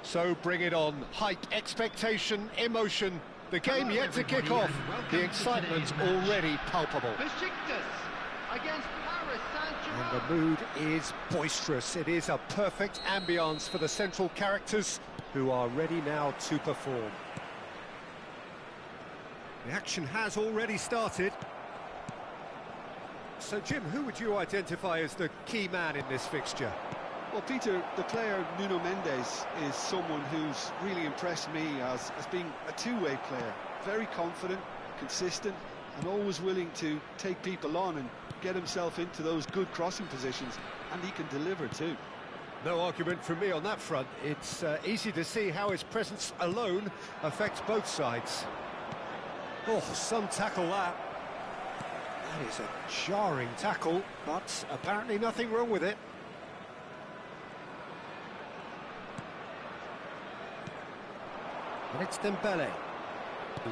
So bring it on. Hype, expectation, emotion. The game yet to kick off. The excitement's already palpable. Against Paris Saint-Germain. And the mood is boisterous. It is a perfect ambience for the central characters who are ready now to perform. The action has already started. So, Jim, who would you identify as the key man in this fixture? Well, Peter, the player Nuno Mendes is someone who's really impressed me as being a two-way player. Very confident, consistent, and always willing to take people on and get himself into those good crossing positions, and he can deliver too. No argument from me on that front. It's easy to see how his presence alone affects both sides. Oh, some tackle that. That is a jarring tackle, but apparently nothing wrong with it. And it's Dembele.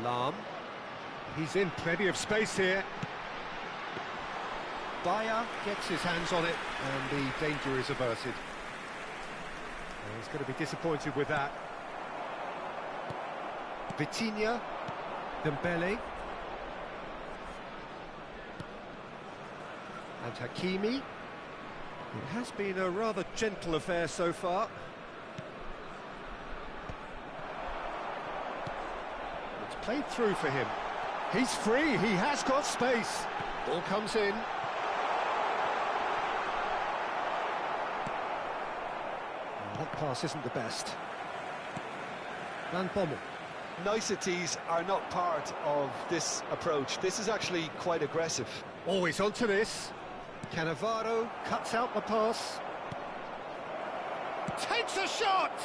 Lam. He's in plenty of space here. Bayer gets his hands on it, and the danger is averted. And he's going to be disappointed with that. Vitinha. Dembele. And Hakimi. It has been a rather gentle affair so far. It's played through for him. He's free, he has got space. Ball comes in. Well, that pass isn't the best. Van Bommel. Niceties are not part of this approach. This is actually quite aggressive. Always onto this. Cannavaro cuts out the pass. Takes a shot!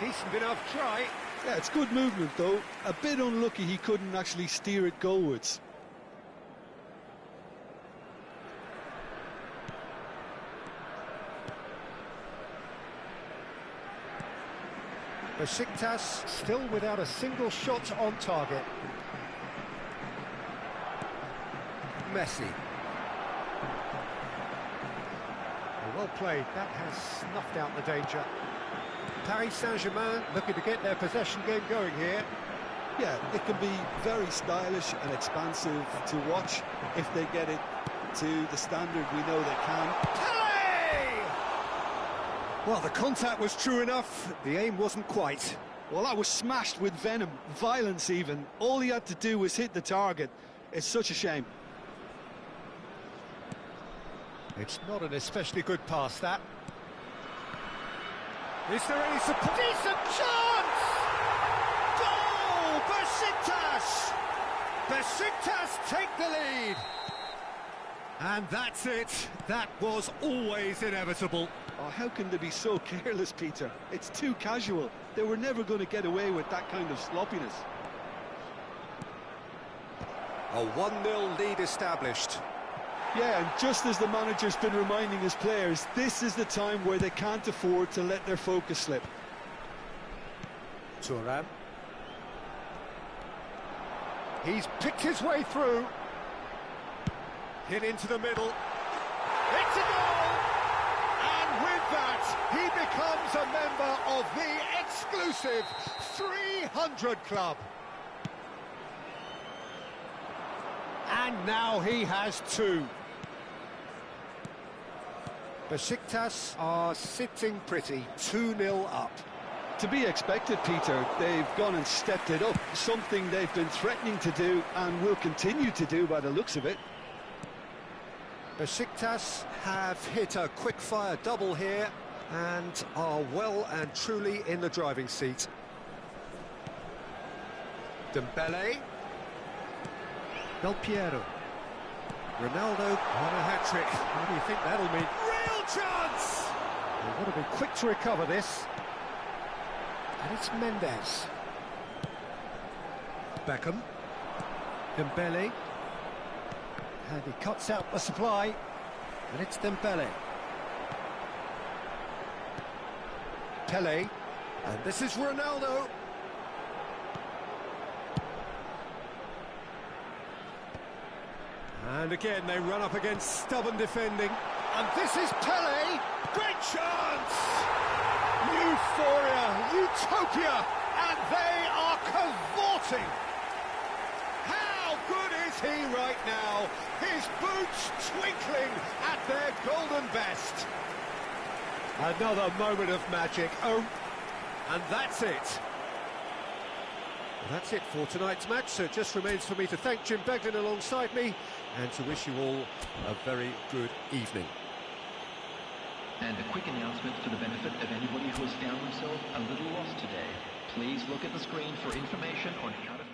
Decent enough try. Yeah, it's good movement though. A bit unlucky he couldn't actually steer it goalwards. Besiktas still without a single shot on target. Messi. Well played, that has snuffed out the danger. Paris Saint-Germain looking to get their possession game going here. Yeah, it can be very stylish and expansive to watch if they get it to the standard we know they can. Pele! Well, the contact was true enough, the aim wasn't quite. Well, that was smashed with venom, violence even. All he had to do was hit the target. It's such a shame. It's not an especially good pass, that. Is there any support? Decent chance! Goal! Besiktas! Besiktas take the lead! And that's it. That was always inevitable. Oh, how can they be so careless, Peter? It's too casual. They were never going to get away with that kind of sloppiness. A 1-0 lead established. Yeah, and just as the manager's been reminding his players, this is the time where they can't afford to let their focus slip. Thuram. He's picked his way through. Hit into the middle. It's a goal! And with that, he becomes a member of the exclusive 300 Club. And now he has two. Besiktas are sitting pretty, 2-0 up. To be expected, Peter. They've gone and stepped it up, something they've been threatening to do and will continue to do by the looks of it. Besiktas have hit a quick-fire double here and are well and truly in the driving seat. Dembele. Del Piero. Ronaldo on a hat-trick. What do you think that'll mean? Real chance! They've got to be quick to recover this. And it's Mendes. Beckham. Dembele. And he cuts out the supply. And it's Dembele. Pele. And this is Ronaldo. And again, they run up against stubborn defending. And this is Pele. Great chance! New Euphoria, utopia, and they are cavorting. How good is he right now? His boots twinkling at their golden best. Another moment of magic. Oh, and that's it. Well, that's it for tonight's match, so it just remains for me to thank Jim Beglin alongside me and to wish you all a very good evening. And a quick announcement for the benefit of anybody who has found themselves a little lost today. Please look at the screen for information on how to find...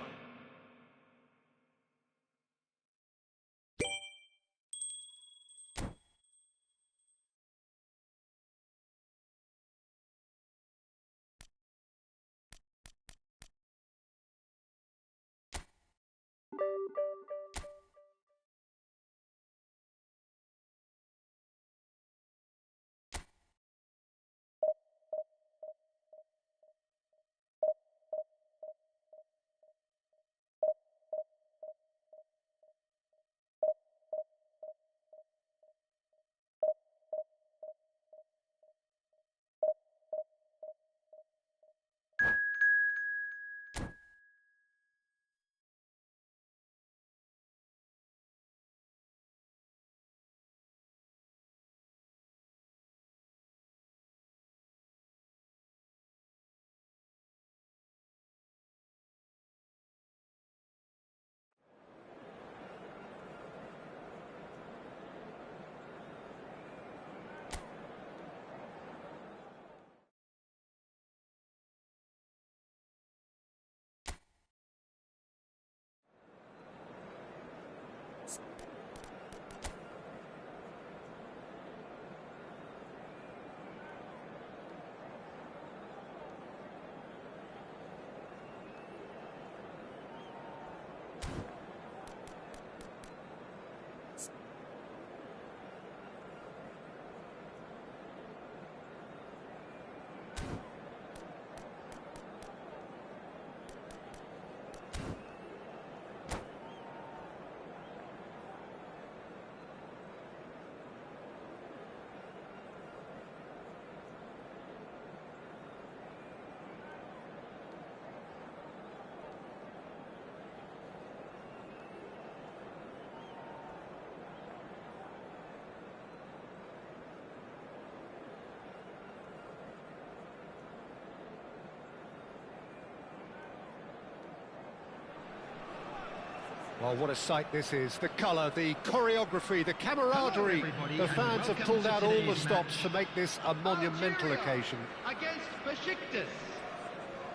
Well, what a sight this is. The colour, the choreography, the camaraderie. The fans have pulled out all the stops to make this a monumental occasion. Against Besiktas.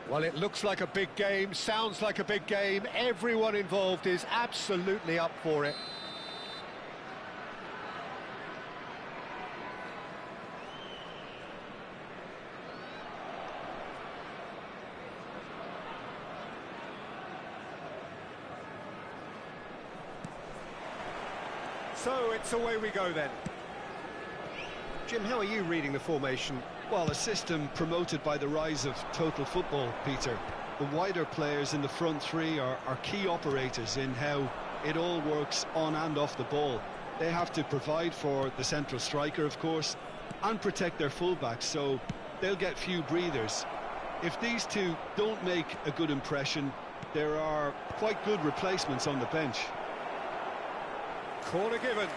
Well, it looks like a big game, sounds like a big game. Everyone involved is absolutely up for it. So it's away we go then. Jim, how are you reading the formation? Well, a system promoted by the rise of total football, Peter. The wider players in the front three are key operators in how it all works on and off the ball. They have to provide for the central striker, of course, and protect their fullbacks, so they'll get few breathers. If these two don't make a good impression, there are quite good replacements on the bench. Corner given.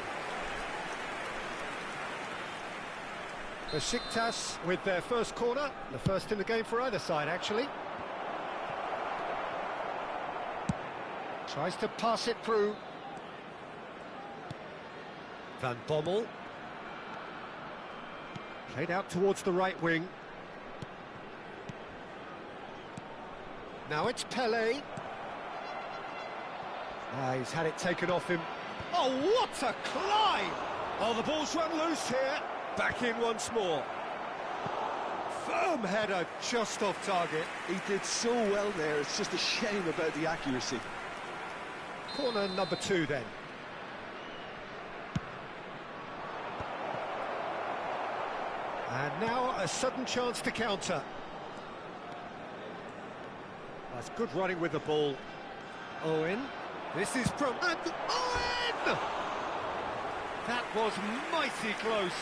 Besiktas with their first corner, the first in the game for either side, actually. Tries to pass it through. Van Bommel. Played out towards the right wing. Now it's Pele. He's had it taken off him. Oh, what a climb! Oh, the ball's run loose here. Back in once more. Firm header just off target. He did so well there, it's just a shame about the accuracy. Corner number 2 then. And now a sudden chance to counter. That's good running with the ball. Owen. This is from... And Owen! That was mighty close.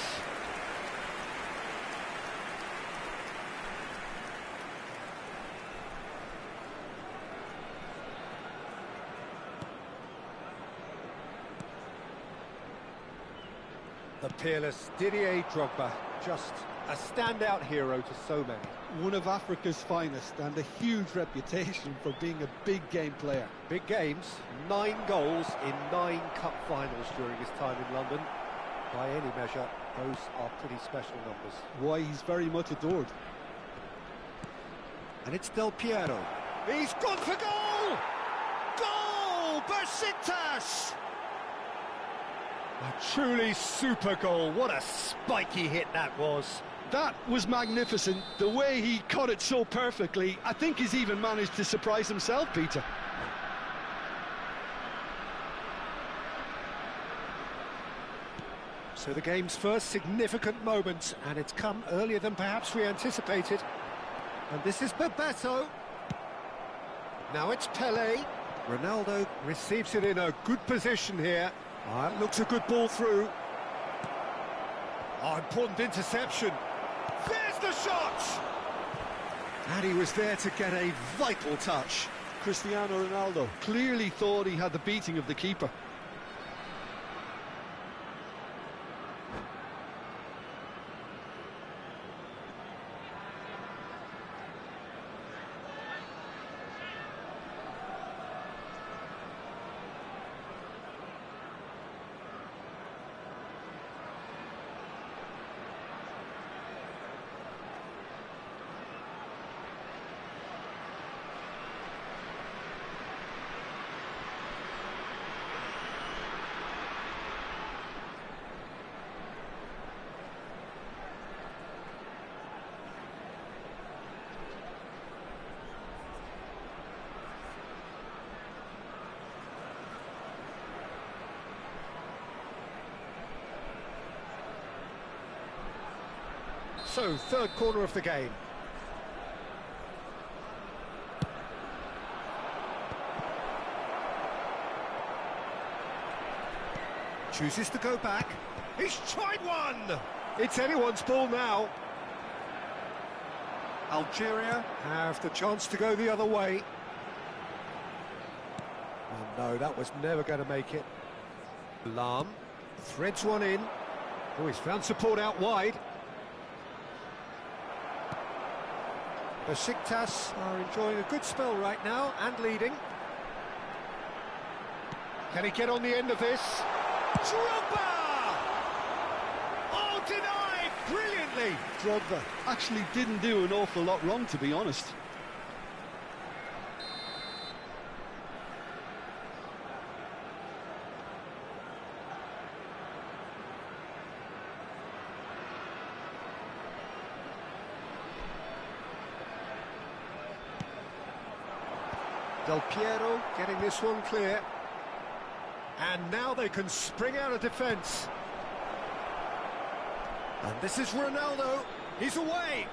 The peerless Didier Drogba, just a standout hero to so many. One of Africa's finest and a huge reputation for being a big game player. Big games, 9 goals in 9 cup finals during his time in London. By any measure, those are pretty special numbers. Why, he's very much adored. And it's Del Piero. He's gone for goal! Goal! Besiktas! A truly super goal. What a spiky hit that was. That was magnificent. The way he caught it so perfectly, I think he's even managed to surprise himself, Peter. So the game's first significant moment, and it's come earlier than perhaps we anticipated. And this is Bebeto. Now it's Pelé. Ronaldo receives it in a good position here. It looks a good ball through. Important interception. There's the shot! And he was there to get a vital touch. Cristiano Ronaldo clearly thought he had the beating of the keeper. So, third corner of the game. Chooses to go back. He's tried one! It's anyone's ball now. Algeria have the chance to go the other way. Oh no, that was never going to make it. Lahm threads one in. Oh, he's found support out wide. Besiktas are enjoying a good spell right now and leading. Can he get on the end of this? Drogba! Oh, denied brilliantly! Drogba actually didn't do an awful lot wrong, to be honest. Del Piero getting this one clear. And now they can spring out of defence. And this is Ronaldo. He's away.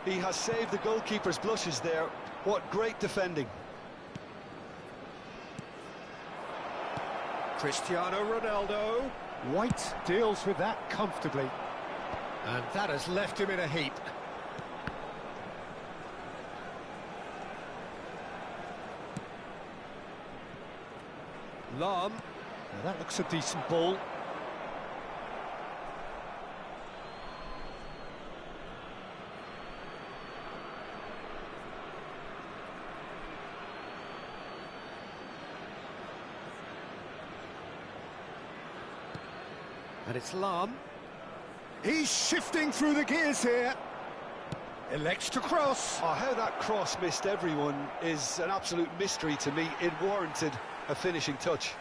He has saved the goalkeeper's blushes there. What great defending. Cristiano Ronaldo. White deals with that comfortably. And that has left him in a heap. Lahm. Now that looks a decent ball. And it's Lahm. He's shifting through the gears here. Elects to cross. Oh, how that cross missed everyone is an absolute mystery to me. It warranted a finishing touch.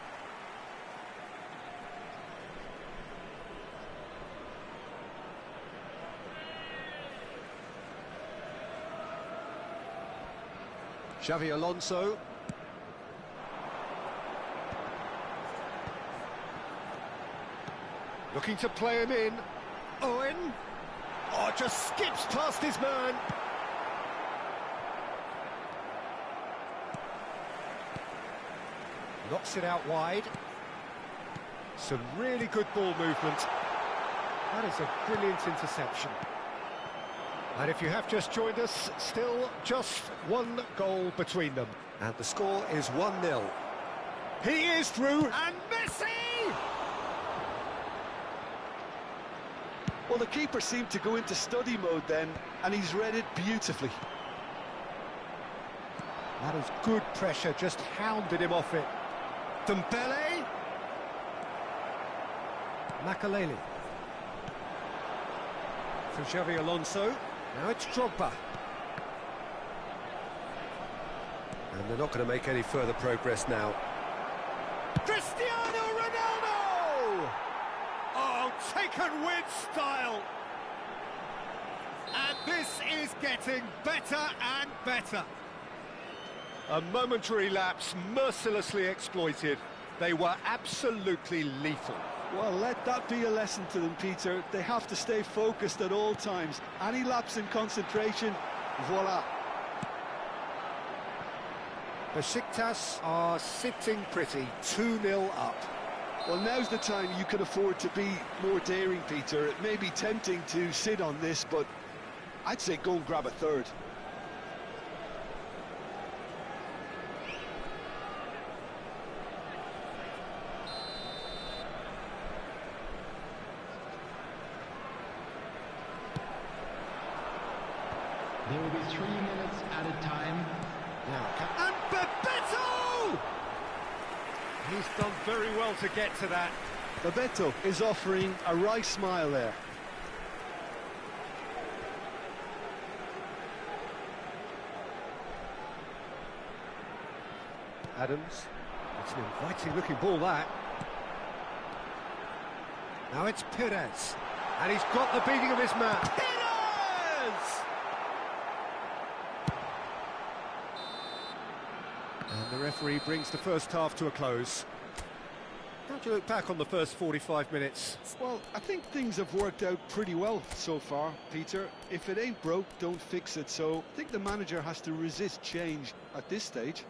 Xavi Alonso. Looking to play him in. Owen. Oh, just skips past his man. Knocks it out wide. Some really good ball movement. That is a brilliant interception. And if you have just joined us, still just one goal between them. And the score is 1-0. He is through, and Messi! Well, the keeper seemed to go into study mode then, and he's read it beautifully. That is good pressure, just hounded him off it. Dembele. Makaleli. For Xavi Alonso. Now it's Drogba. And they're not going to make any further progress now. Cristiano Ronaldo! Oh, taken with style. And this is getting better and better. A momentary lapse, mercilessly exploited. They were absolutely lethal. Well, let that be a lesson to them, Peter. They have to stay focused at all times. Any lapse in concentration, voila. Besiktas are sitting pretty, 2-0 up. Well, now's the time you can afford to be more daring, Peter. It may be tempting to sit on this, but I'd say go and grab a third. There will be 3 minutes added time. Now, and Bebeto! He's done very well to get to that. Bebeto is offering a right smile there. Adams. It's an inviting-looking ball, that. Now it's Perez. And he's got the beating of his man. Perez! And the referee brings the first half to a close. How do you look back on the first 45 minutes? Well, I think things have worked out pretty well so far, Peter. If it ain't broke, don't fix it. So I think the manager has to resist change at this stage.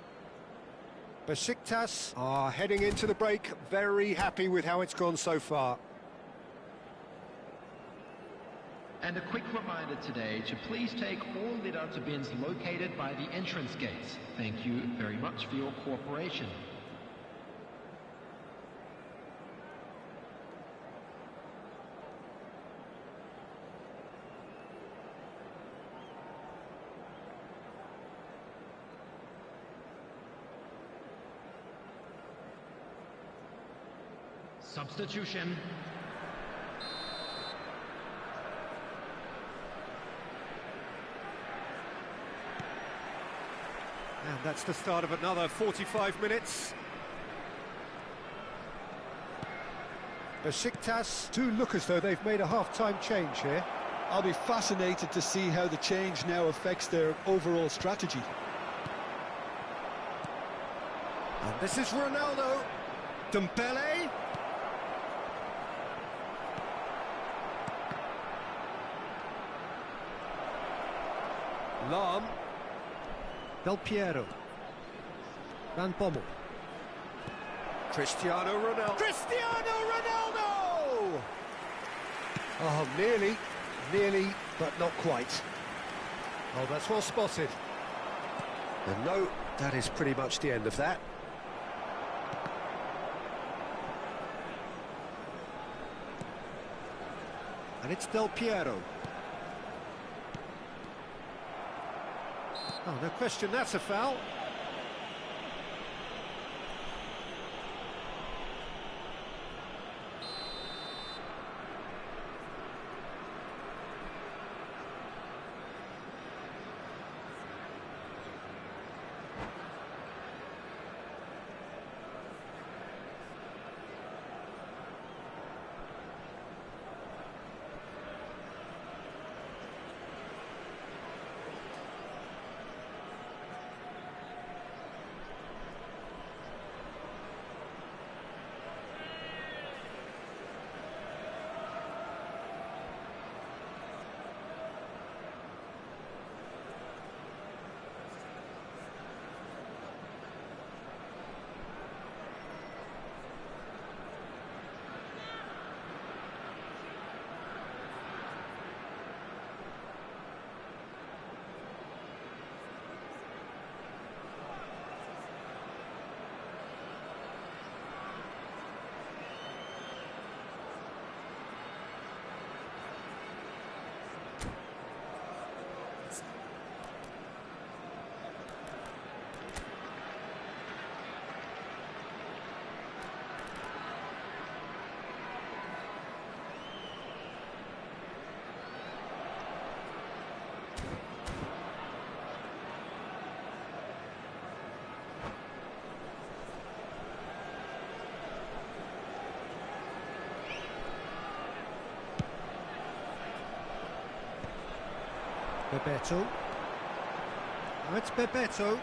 Besiktas are heading into the break, very happy with how it's gone so far. And a quick reminder today to please take all litter bins located by the entrance gates. Thank you very much for your cooperation. Substitution. And that's the start of another 45 minutes. Besiktas do look as though they've made a half-time change here. I'll be fascinated to see how the change now affects their overall strategy. And this is Ronaldo. Dembele. Lam. Del Piero. Van Bommel. Cristiano Ronaldo. Cristiano Ronaldo! Oh, nearly, but not quite. Oh, that's well spotted. And no, that is pretty much the end of that. And it's Del Piero. Oh, no question, that's a foul. Bebeto. Now it's Bebeto.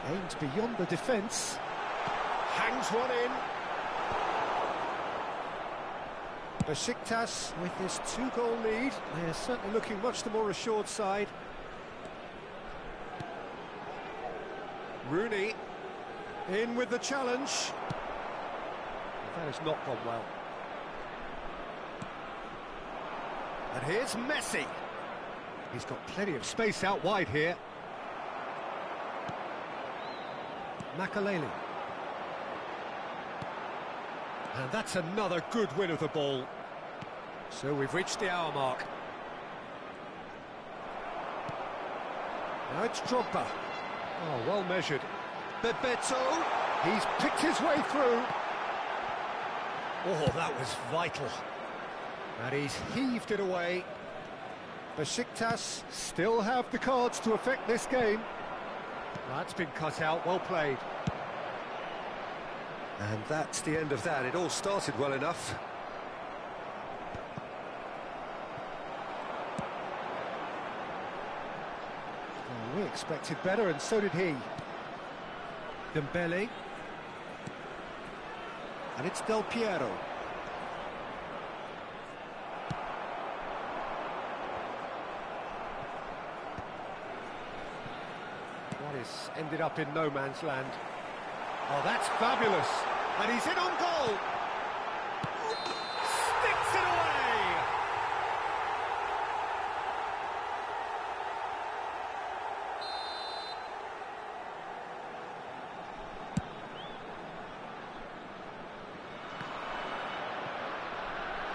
Aims beyond the defence. Hangs one in. Besiktas with this 2-goal lead. They're certainly looking much the more assured side. Rooney in with the challenge. That has not gone well. And here's Messi. He's got plenty of space out wide here. Makaleli. And that's another good win of the ball. So we've reached the hour mark. Now it's Drogba. Oh, well measured. Bebeto. He's picked his way through. Oh, that was vital. And he's heaved it away. Besiktas still have the cards to affect this game. That's been cut out, well played. And that's the end of that. It all started well enough. Well, we expected better, and so did he. Dembele. And it's Del Piero. What is ended up in no man's land. Oh, that's fabulous. And he's in on goal. Sticks it away.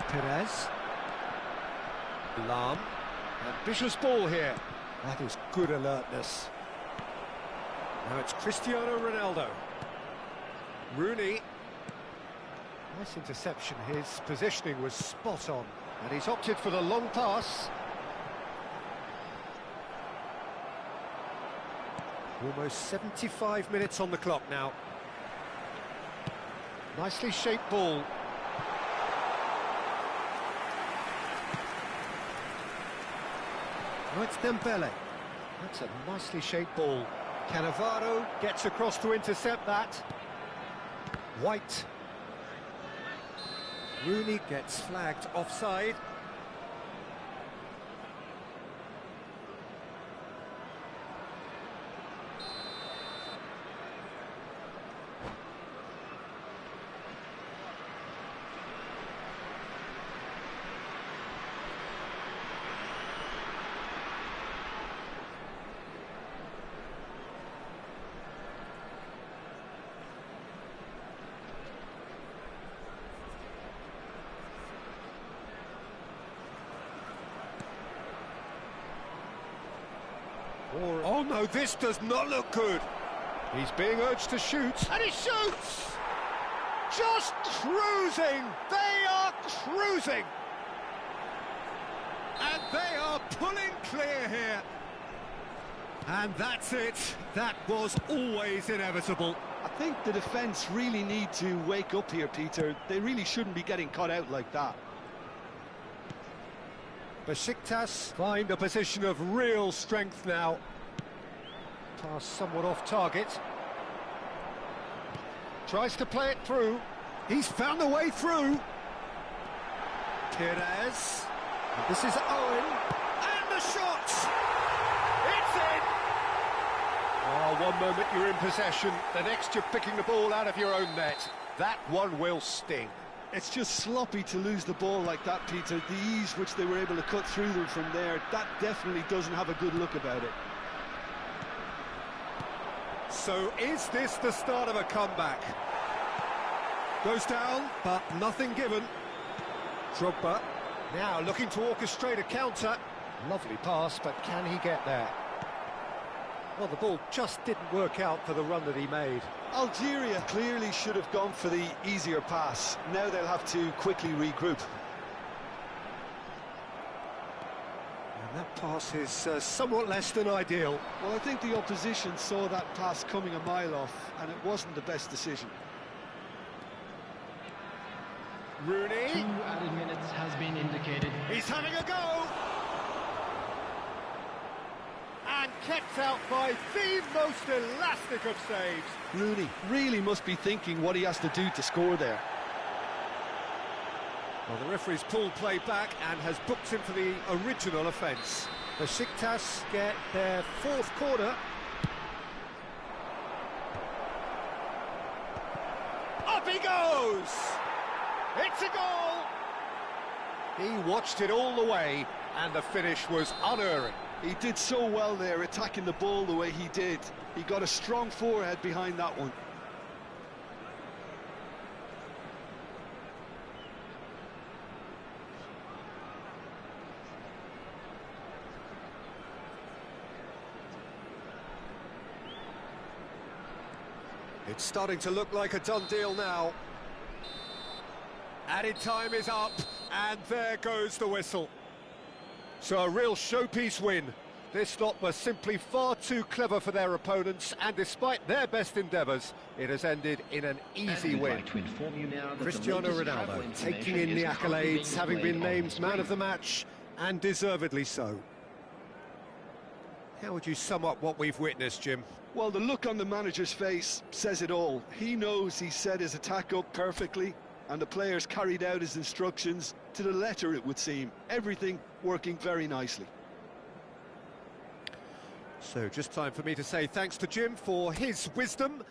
Perez. Lam. Ambitious ball here. That is good alertness. Now it's Cristiano Ronaldo. Rooney. Nice interception. His positioning was spot on. And he's opted for the long pass. Almost 75 minutes on the clock now. Nicely shaped ball. Now it's Dembele. That's a nicely shaped ball. Cannavaro gets across to intercept that. White. Rooney gets flagged offside. Oh no, this does not look good. He's being urged to shoot, and he shoots! Just cruising! They are cruising! And they are pulling clear here. And that's it. That was always inevitable. I think the defence really need to wake up here, Peter. They really shouldn't be getting caught out like that. Besiktas find a position of real strength now. Pass somewhat off target. Tries to play it through. He's found a way through. Perez. And this is Owen. And the shot! It's in! Oh, one moment you're in possession, the next you're picking the ball out of your own net. That one will sting. It's just sloppy to lose the ball like that, Peter. The ease which they were able to cut through them from there, that definitely doesn't have a good look about it. So is this the start of a comeback? Goes down, but nothing given. Drogba now looking to orchestrate a counter. Lovely pass, but can he get there? Well, the ball just didn't work out for the run that he made. Algeria clearly should have gone for the easier pass. Now they'll have to quickly regroup. And that pass is somewhat less than ideal. Well, I think the opposition saw that pass coming a mile off, and it wasn't the best decision. Rooney. 2 added minutes has been indicated. He's having a go. kept out by the most elastic of saves. Rooney really must be thinking what he has to do to score there. Well, the referee's pulled play back and has booked him for the original offence. Besiktas get their fourth corner. Up he goes! It's a goal! He watched it all the way, and the finish was unerring. He did so well there, attacking the ball the way he did. He got a strong forehead behind that one. It's starting to look like a done deal now. Added time is up, and there goes the whistle. So a real showpiece win. This lot were simply far too clever for their opponents, and despite their best endeavours, it has ended in an easy win. Cristiano Ronaldo taking in the accolades, having been named man of the match, and deservedly so. How would you sum up what we've witnessed, Jim? Well, the look on the manager's face says it all. He knows he set his attack up perfectly, and the players carried out his instructions to the letter, it would seem. Everything working very nicely. So just time for me to say thanks to Jim for his wisdom.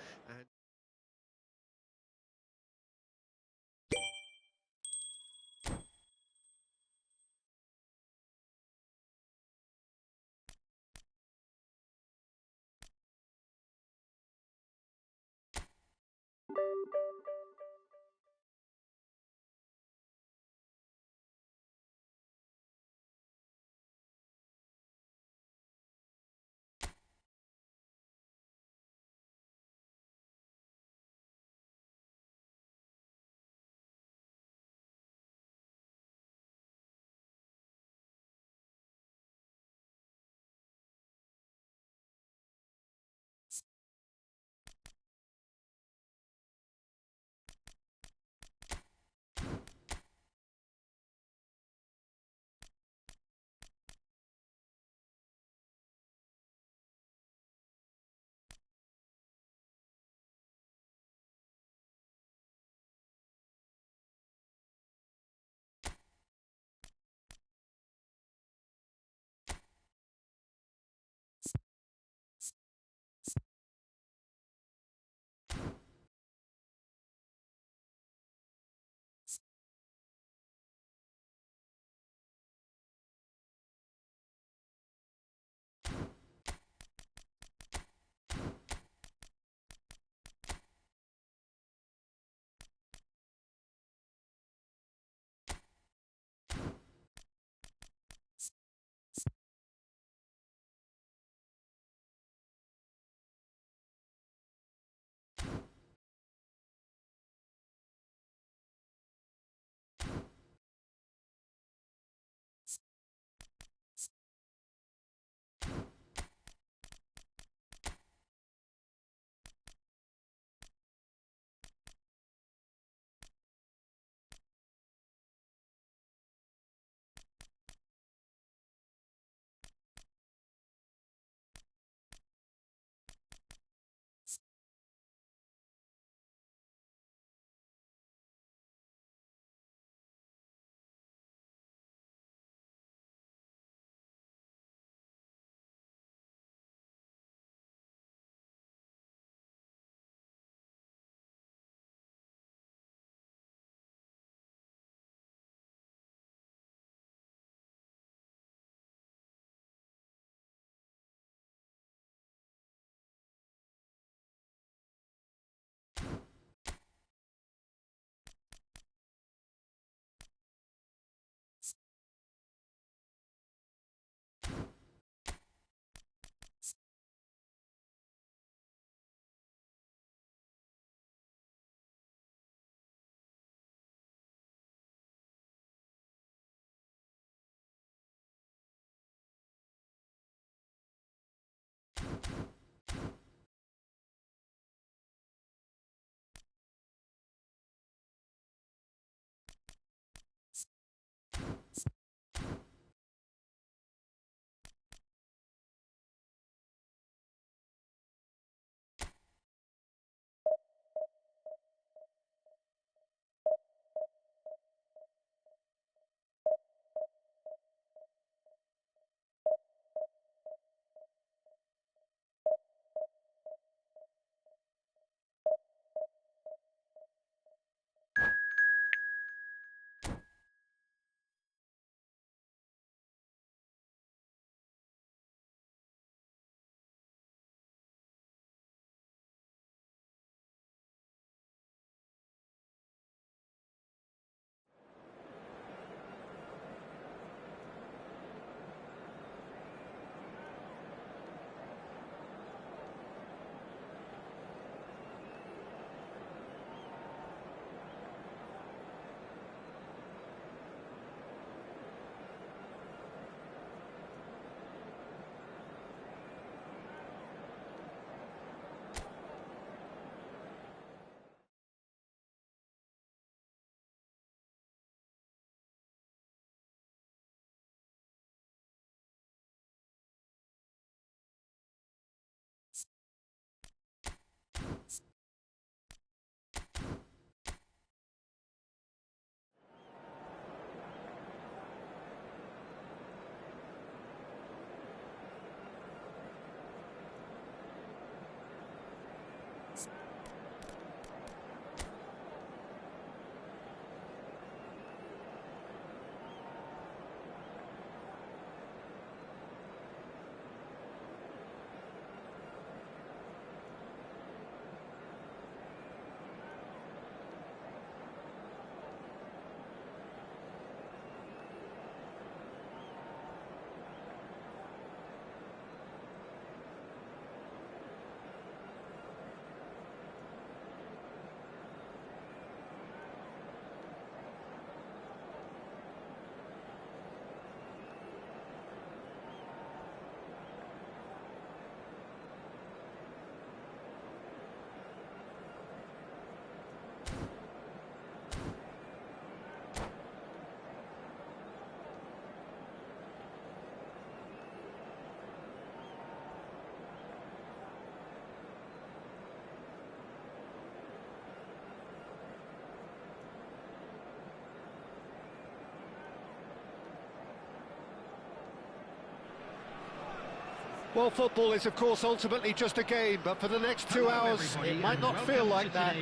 Well, football is, of course, ultimately just a game, but for the next 2 hours, it might not feel like that.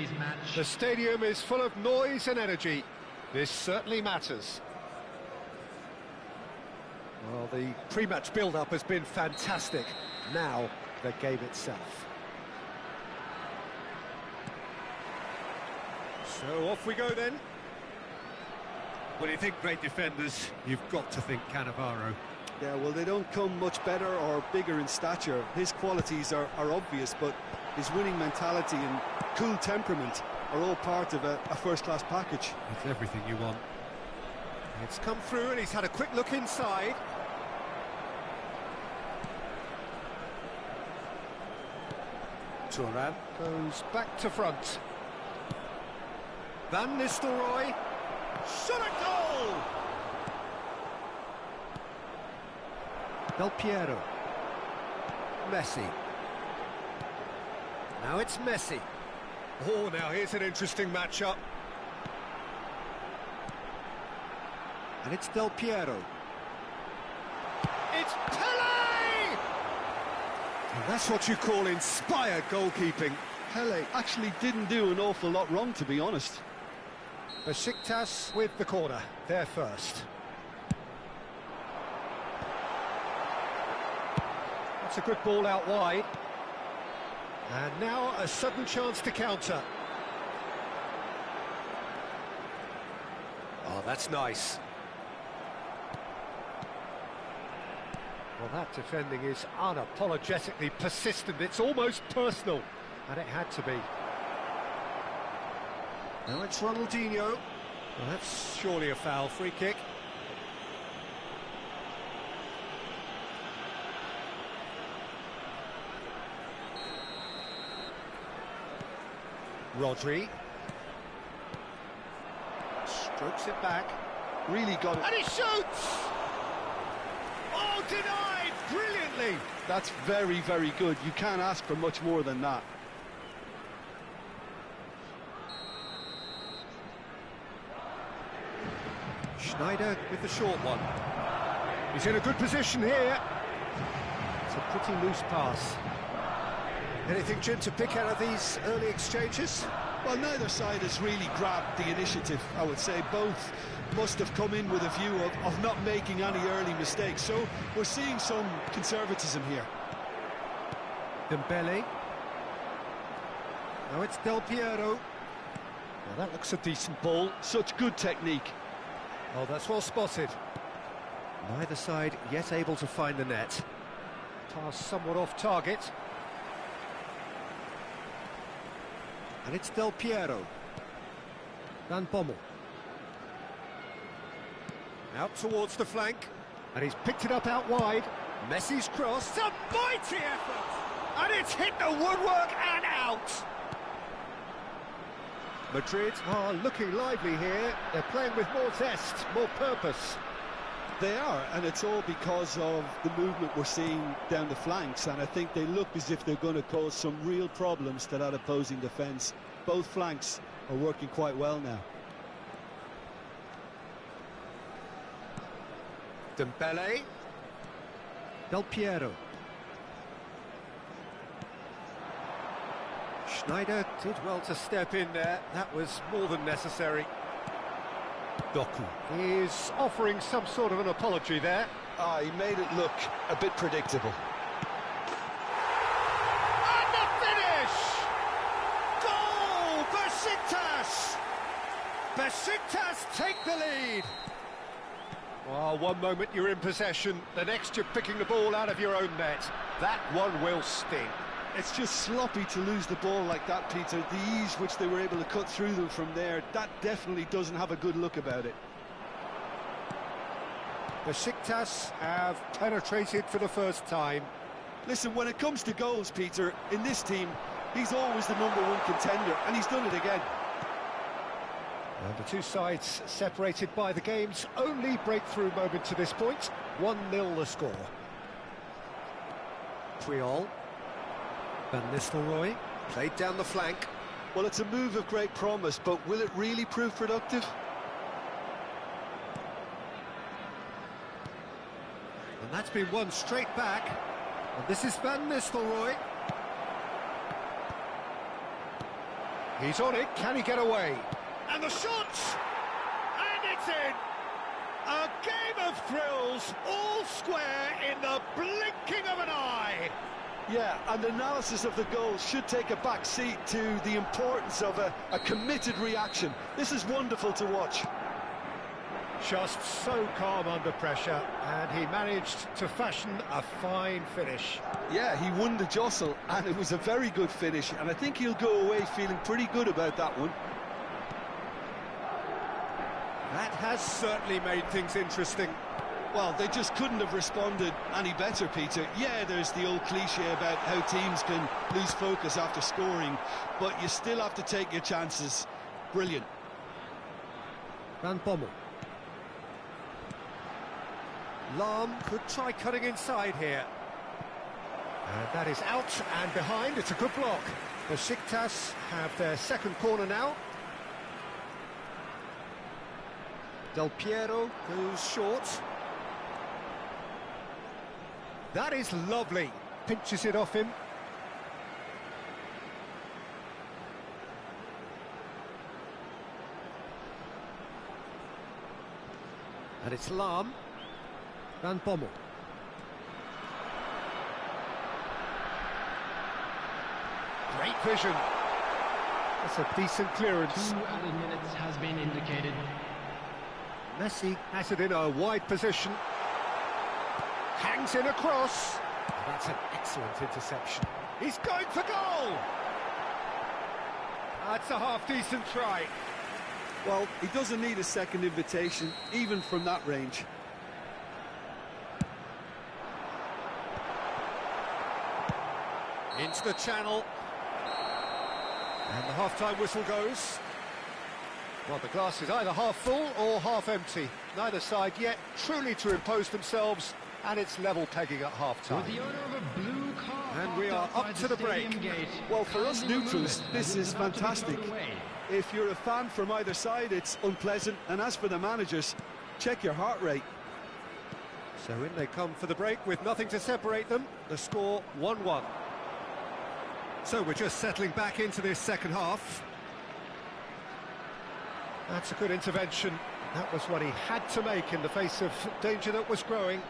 The stadium is full of noise and energy. This certainly matters. Well, the pre-match build-up has been fantastic. Now, the game itself. So off we go then. When you think great defenders, you've got to think Cannavaro. Yeah, well, they don't come much better or bigger in stature. His qualities are obvious, but his winning mentality and cool temperament are all part of a first-class package. It's everything you want. It's come through and he's had a quick look inside. Thuram goes back to front. Van Nistelrooy. Shot a goal! Del Piero. Messi. Now it's Messi. Oh, now here's an interesting matchup. And it's Del Piero. It's Pele! And that's what you call inspired goalkeeping. Pele actually didn't do an awful lot wrong, to be honest. Besiktas with the corner, they're first. That's a good ball out wide. And now a sudden chance to counter. Oh, that's nice. Well, that defending is unapologetically persistent. It's almost personal, and it had to be. Now it's Ronaldinho. Well, that's surely a foul. Free kick. Rodri. Strokes it back. Really got it. And he shoots! Oh, denied! Brilliantly! That's very, very good. You can't ask for much more than that. Schneider with the short one. He's in a good position here. It's a pretty loose pass. Anything, Jim, to pick out of these early exchanges? Well, neither side has really grabbed the initiative, I would say. Both must have come in with a view of not making any early mistakes. So we're seeing some conservatism here. Dembele. Now it's Del Piero. Well, that looks a decent ball. Such good technique. Oh, that's well spotted. Neither side yet able to find the net. Pass somewhat off target. And it's Del Piero. Van Bommel. Out towards the flank. And he's picked it up out wide. Messi's cross. A mighty effort! And it's hit the woodwork and out! Madrid are looking lively here. They're playing with more zest, more purpose. They are, and it's all because of the movement we're seeing down the flanks, and I think they look as if they're going to cause some real problems to that opposing defence. Both flanks are working quite well now. Dembele. Del Piero. Schneider did well to step in there. That was more than necessary. Doku. He's offering some sort of an apology there. He made it look a bit predictable. And the finish! Goal! Besiktas! Besiktas take the lead. Well, one moment you're in possession, the next you're picking the ball out of your own net. That one will sting. It's just sloppy to lose the ball like that, Peter. The ease which they were able to cut through them from there, that definitely doesn't have a good look about it. Besiktas have penetrated for the first time. Listen, when it comes to goals, Peter, in this team, he's always the #1 contender, and he's done it again. And the two sides separated by the game's only breakthrough moment to this point. 1-0 the score. Puyol. Van Nistelrooy played down the flank. Well, it's a move of great promise, but will it really prove productive? And that's been won straight back. And this is Van Nistelrooy. He's on it, can he get away? And the shot! And it's in! A game of thrills, all square in the blinking of an eye! Yeah, and analysis of the goal should take a back seat to the importance of a committed reaction. This is wonderful to watch. Just so calm under pressure, and he managed to fashion a fine finish. Yeah, he won the jostle, and it was a very good finish, and I think he'll go away feeling pretty good about that one. That has certainly made things interesting. Well, they just couldn't have responded any better, Peter. Yeah, there's the old cliche about how teams can lose focus after scoring, but you still have to take your chances. Brilliant. Van Bommel. Lahm could try cutting inside here. And that is out and behind. It's a good block. Besiktas have their second corner now. Del Piero goes short. That is lovely. Pinches it off him. And it's Lahm. Van Bommel. Great vision. That's a decent clearance. 2 added minutes has been indicated. Messi has it in a wide position. Hangs in across. That's an excellent interception. He's going for goal! That's a half-decent try. Well, he doesn't need a second invitation, even from that range. Into the channel. And the half-time whistle goes. Well, the glass is either half full or half empty. Neither side yet truly to impose themselves, and it's level pegging at half-time. With the owner of a blue car And we are up to the break. Well, for us neutrals, this is fantastic. If you're a fan from either side, it's unpleasant. And as for the managers, check your heart rate. So in they come for the break with nothing to separate them. The score 1-1. So we're just settling back into this second half. That's a good intervention. That was what he had to make in the face of danger that was growing.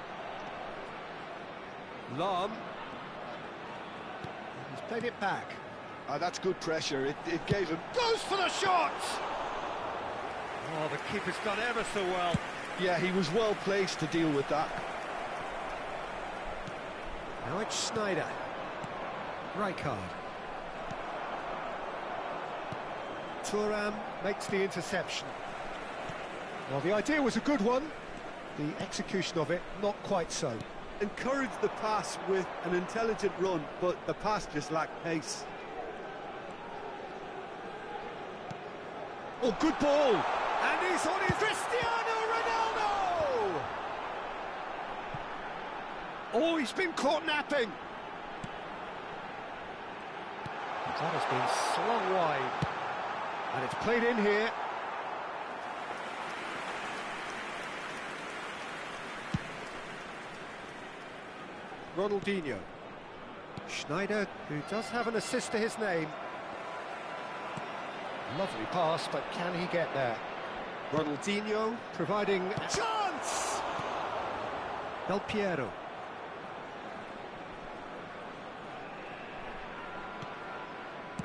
Lahm. He's played it back. That's good pressure. It gave him... Goes for the shot! Oh, the keeper's done ever so well. Yeah, he was well placed to deal with that. Now it's Sneijder. Rijkaard. Thuram makes the interception. Well, the idea was a good one. The execution of it, not quite so. Encouraged the pass with an intelligent run, but the pass just lacked pace. Oh, good ball! And he's on his... Cristiano Ronaldo! Oh, he's been caught napping. That has been slung wide. And it's played in here. Ronaldinho. Sneijder, who does have an assist to his name. Lovely pass, but can he get there? Ronaldinho providing a chance! Del Piero.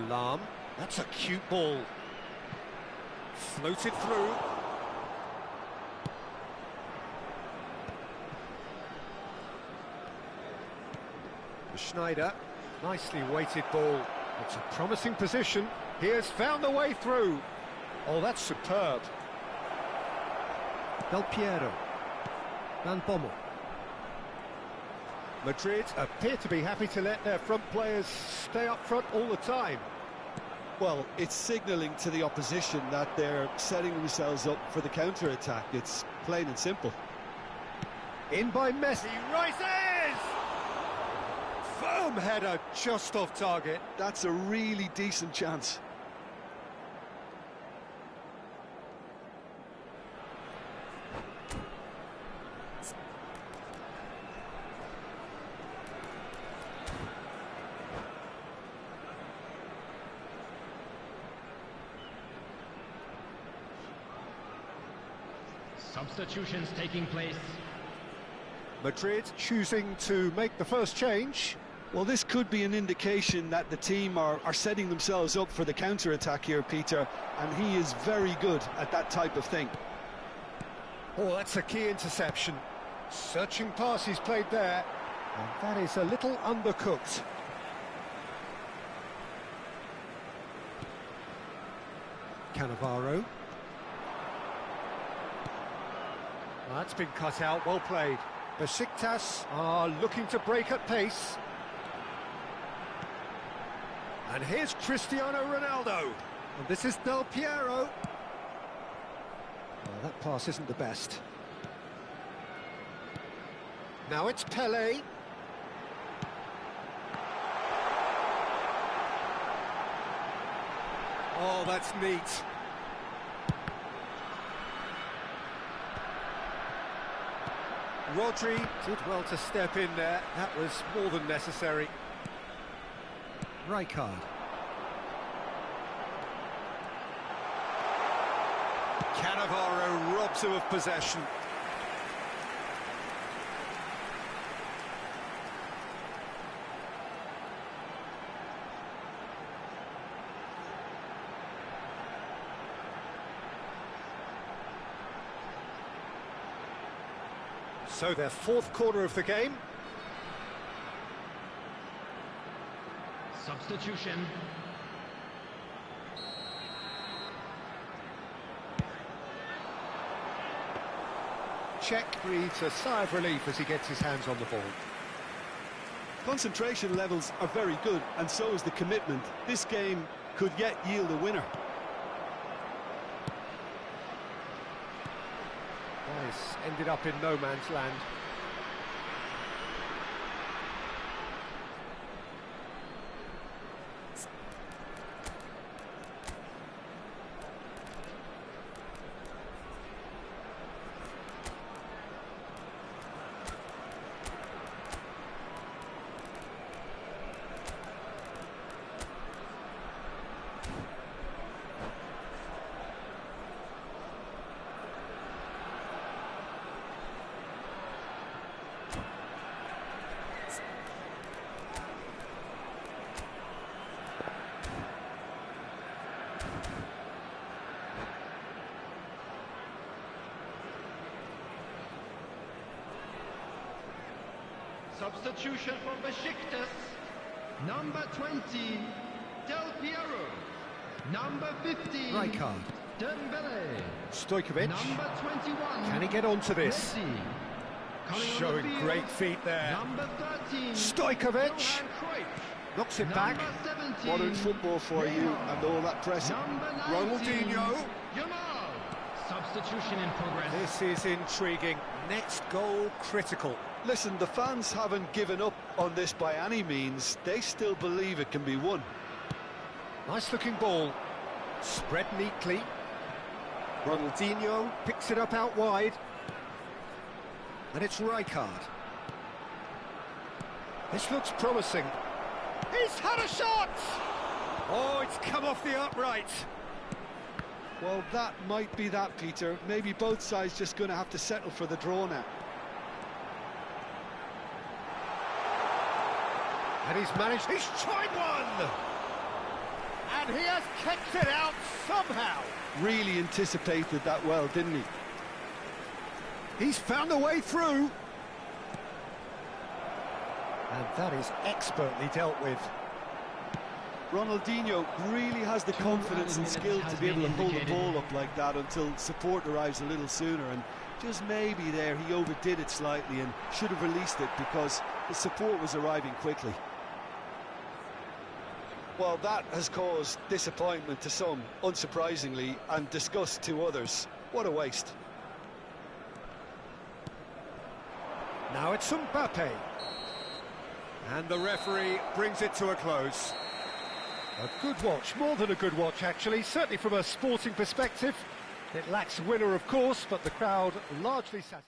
Lahm. That's a cute ball. Floated through. Sneijder. Nicely weighted ball. It's a promising position. He has found the way through. Oh, that's superb. Del Piero. Van Bommel. Madrid appear to be happy to let their front players stay up front all the time. Well, it's signalling to the opposition that they're setting themselves up for the counter-attack. It's plain and simple. In by Messi, rises! Firm header, just off target. That's a really decent chance. Substitutions taking place. Madrid choosing to make the first change. Well, this could be an indication that the team are setting themselves up for the counter-attack here, Peter, and he is very good at that type of thing. Oh, that's a key interception. Searching pass he's played there, and that is a little undercooked. Cannavaro. That's been cut out, well played. Besiktas are looking to break at pace. And here's Cristiano Ronaldo. And this is Del Piero. Well, that pass isn't the best. Now it's Pelé. Oh, that's neat. Rodri did well to step in there. That was more than necessary. Rijkaard. Cannavaro robs him of possession. So their fourth quarter of the game. Substitution. Czech breathes a sigh of relief as he gets his hands on the ball. Concentration levels are very good, and so is the commitment. This game could yet yield a winner. Nice, ended up in no man's land. Substitution for Besiktas. Number 20, Del Piero. Number 15, Rijkaard. Dembele. Stojkovic. Number 21, Can he get onto this? Messi. Coming on the Showing field, great feet there. Number 13, Stojkovic. Johan Cruyff. Knocks it Number back. 17, Modern football for you, and all that pressing. Number 19, Ronaldinho. Yamal. Substitution in progress. This is intriguing. Next goal critical. Listen, the fans haven't given up on this by any means. They still believe it can be won. Nice looking ball. Spread neatly. Ronaldinho picks it up out wide. And it's Rijkaard. This looks promising. He's had a shot! Oh, it's come off the upright. Well, that might be that, Peter. Maybe both sides just going to have to settle for the draw now. And he's tried one! And he has kicked it out somehow. Really anticipated that well, didn't he? He's found a way through. And that is expertly dealt with. Ronaldinho really has the confidence and skill to be able to hold the ball up like that until support arrives a little sooner, and just maybe there he overdid it slightly and should have released it because the support was arriving quickly. Well, that has caused disappointment to some, unsurprisingly, and disgust to others. What a waste. Now it's Mbappe. And the referee brings it to a close. A good watch, more than a good watch actually, certainly from a sporting perspective. It lacks a winner, of course, but the crowd largely satisfied.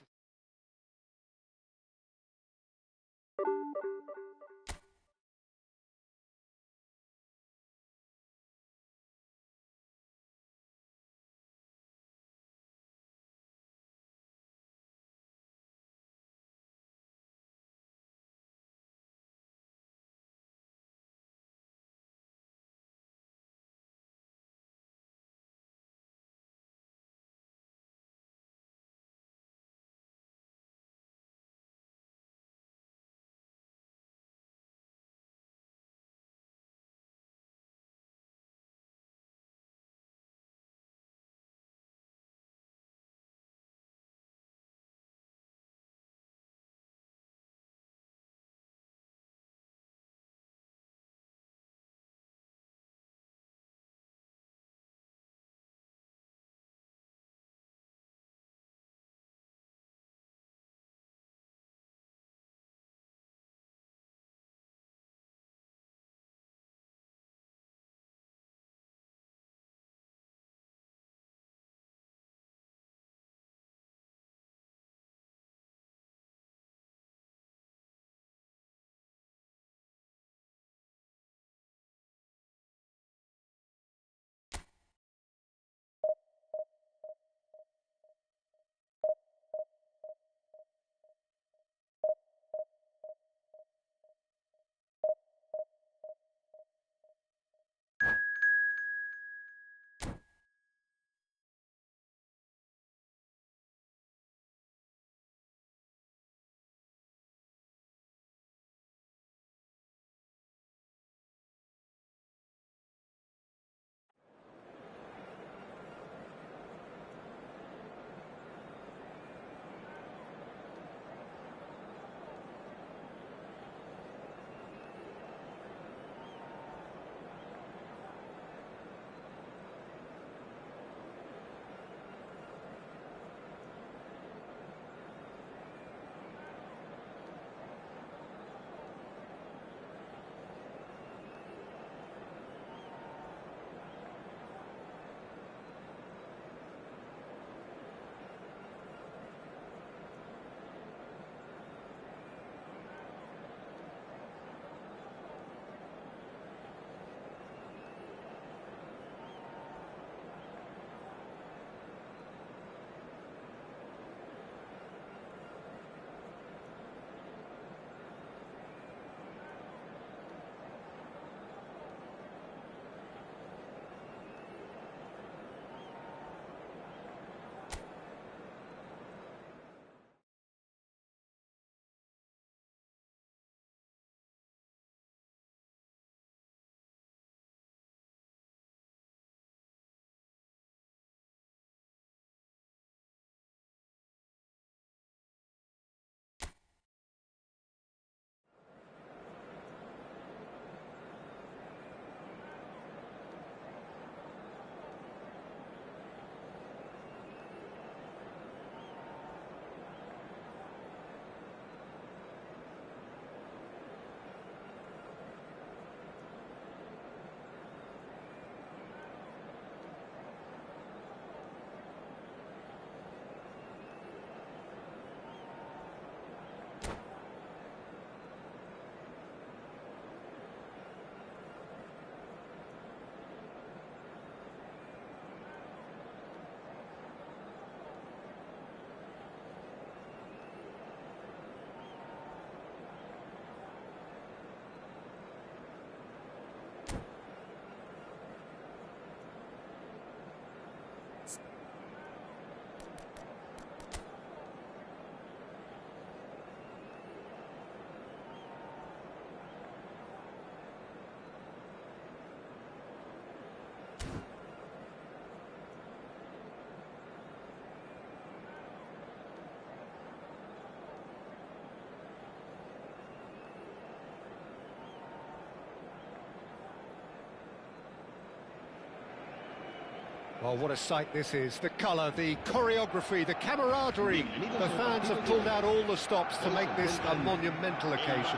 Well, what a sight this is. The colour, the choreography, the camaraderie. The fans have pulled out all the stops to make this a monumental occasion.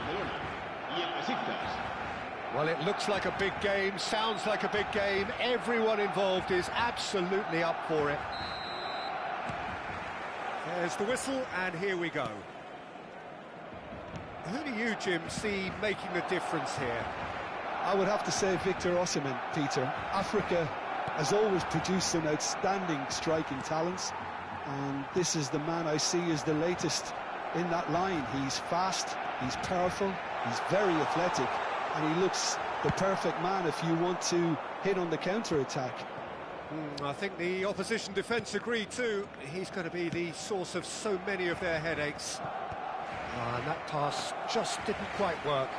Well, it looks like a big game, sounds like a big game. Everyone involved is absolutely up for it. There's the whistle, and here we go. Who do you, Jim, see making the difference here? I would have to say Victor Osimhen, Peter. Africa has always produced some outstanding striking talents, and this is the man I see as the latest in that line. He's fast, he's powerful, he's very athletic, and he looks the perfect man if you want to hit on the counter-attack. I think the opposition defence agree too. He's going to be the source of so many of their headaches. And that pass just didn't quite work.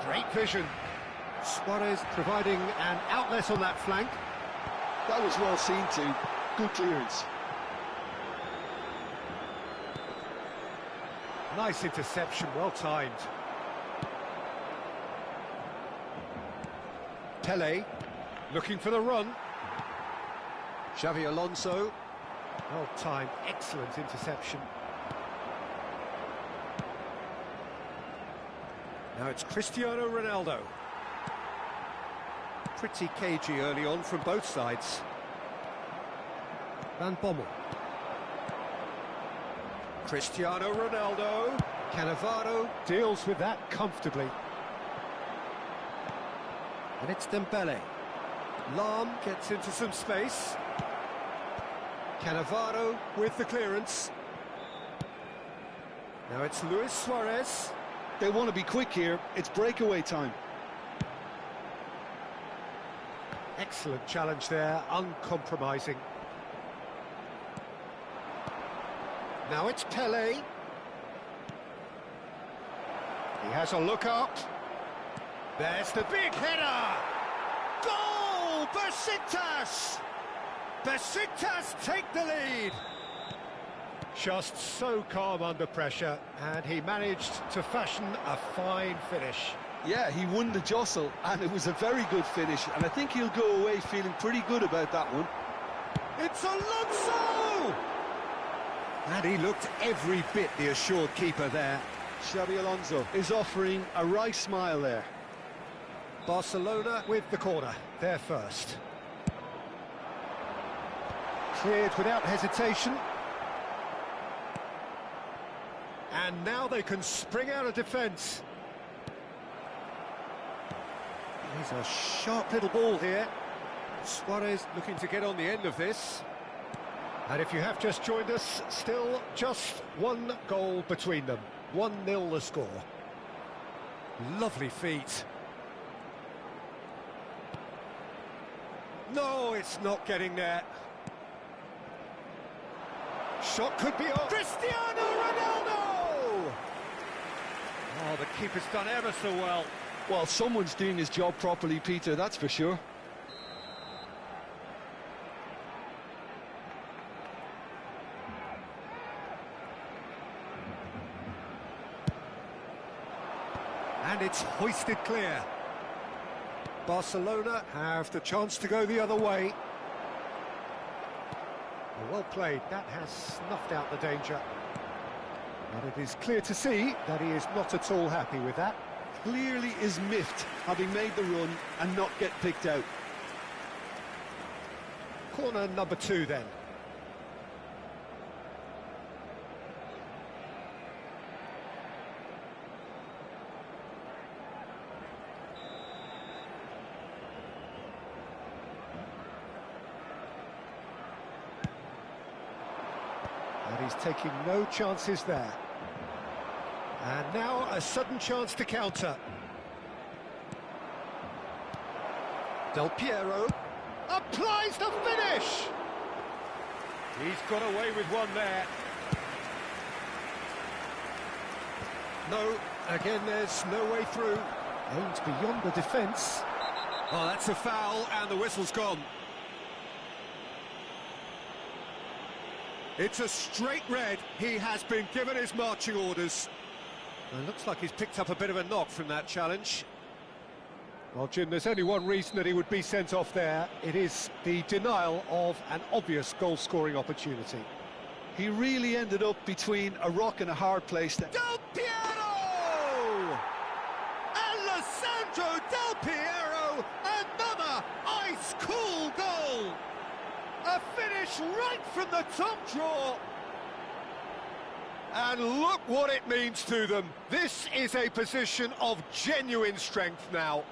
Great vision. Suarez providing an outlet on that flank. That was well seen too. Good clearance. Nice interception, well timed. Pele, looking for the run. Xavi Alonso, well timed, excellent interception. Now it's Cristiano Ronaldo. Pretty cagey early on from both sides. Van Bommel. Cristiano Ronaldo. Cannavaro deals with that comfortably. And it's Dembele. Lam gets into some space. Cannavaro with the clearance. Now it's Luis Suarez. They want to be quick here. It's breakaway time. Excellent challenge there, uncompromising. Now it's Pele. He has a look up. There's the big header! Goal! Besiktas! Besiktas take the lead! Just so calm under pressure, and he managed to fashion a fine finish. Yeah, he won the jostle, and it was a very good finish, and I think he'll go away feeling pretty good about that one. It's Alonso! And he looked every bit the assured keeper there. Xavi Alonso is offering a right smile there. Barcelona with the corner, they're first. Cleared without hesitation. And now they can spring out of defence. He's a sharp little ball here. Suarez looking to get on the end of this. And if you have just joined us, still just one goal between them. 1-0 the score. Lovely feet. No, it's not getting there. Shot could be on. Cristiano Ronaldo! Oh, the keeper's done ever so well. Well, someone's doing his job properly, Peter, that's for sure. And it's hoisted clear. Barcelona have the chance to go the other way. Well played, that has snuffed out the danger. But it is clear to see that he is not at all happy with that. Clearly is miffed, having made the run and not get picked out. Corner number 2 then. And he's taking no chances there. And now a sudden chance to counter. Del Piero applies the finish! He's got away with one there. No, again there's no way through. Aimed beyond the defence. Oh, that's a foul and the whistle's gone. It's a straight red. He has been given his marching orders. It looks like he's picked up a bit of a knock from that challenge. Well, Jim, there's only one reason that he would be sent off there. It is the denial of an obvious goal-scoring opportunity. He really ended up between a rock and a hard place there. Del Piero! Alessandro Del Piero, another ice-cool goal! A finish right from the top draw. And look what it means to them. This is a position of genuine strength now.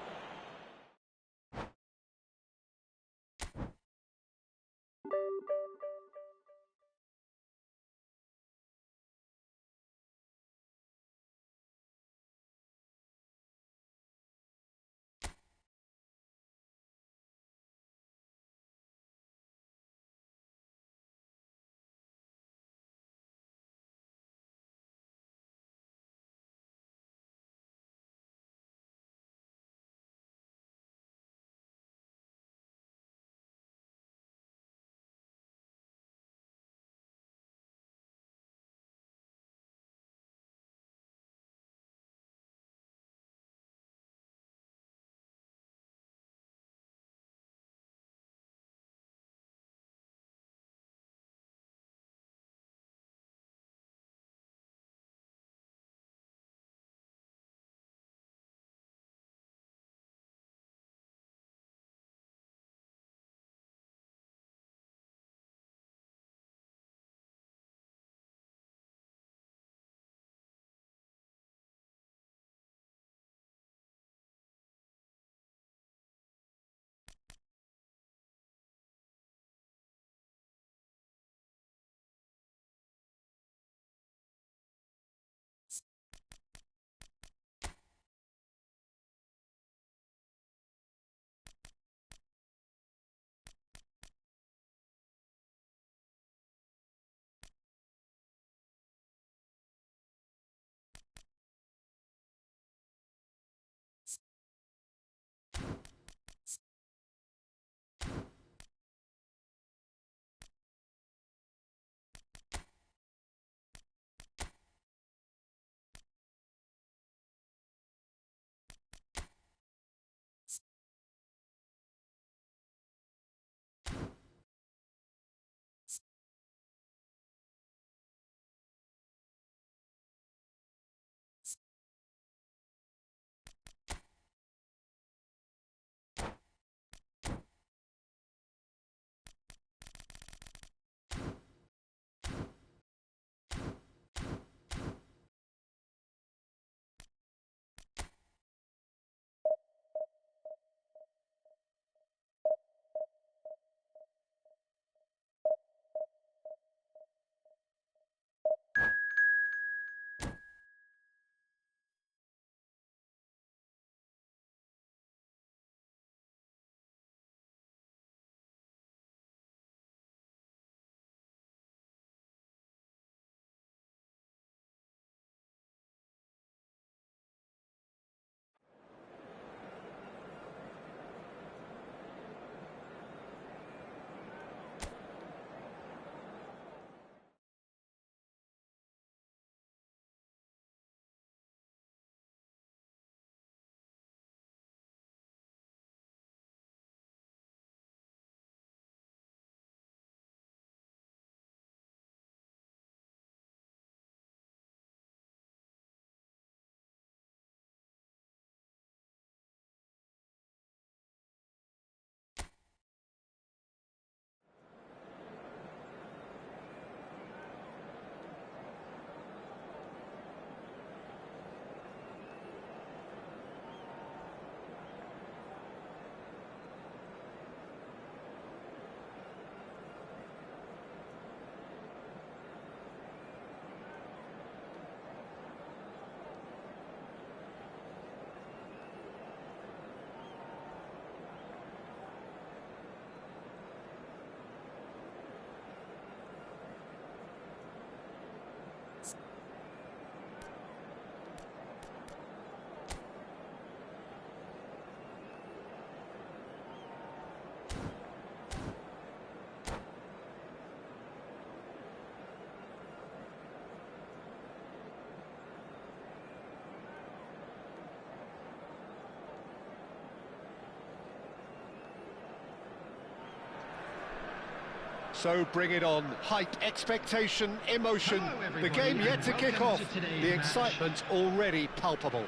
So bring it on. Hype, expectation, emotion. Hello, The everybody, game yet and to kick welcome off. to today's The match. excitement already palpable.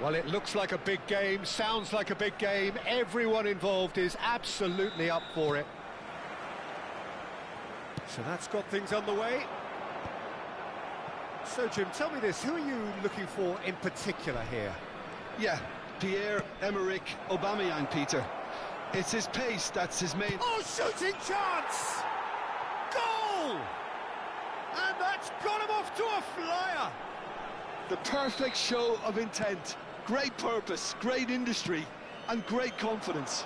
Well, it looks like a big game, sounds like a big game. Everyone involved is absolutely up for it. So that's got things underway. So, Jim, tell me this, who are you looking for in particular here? Yeah, Pierre-Emerick Aubameyang, Peter. It's his pace that's his main... Oh, shooting chance! Goal! And that's got him off to a flyer! The perfect show of intent. Great purpose, great industry, and great confidence.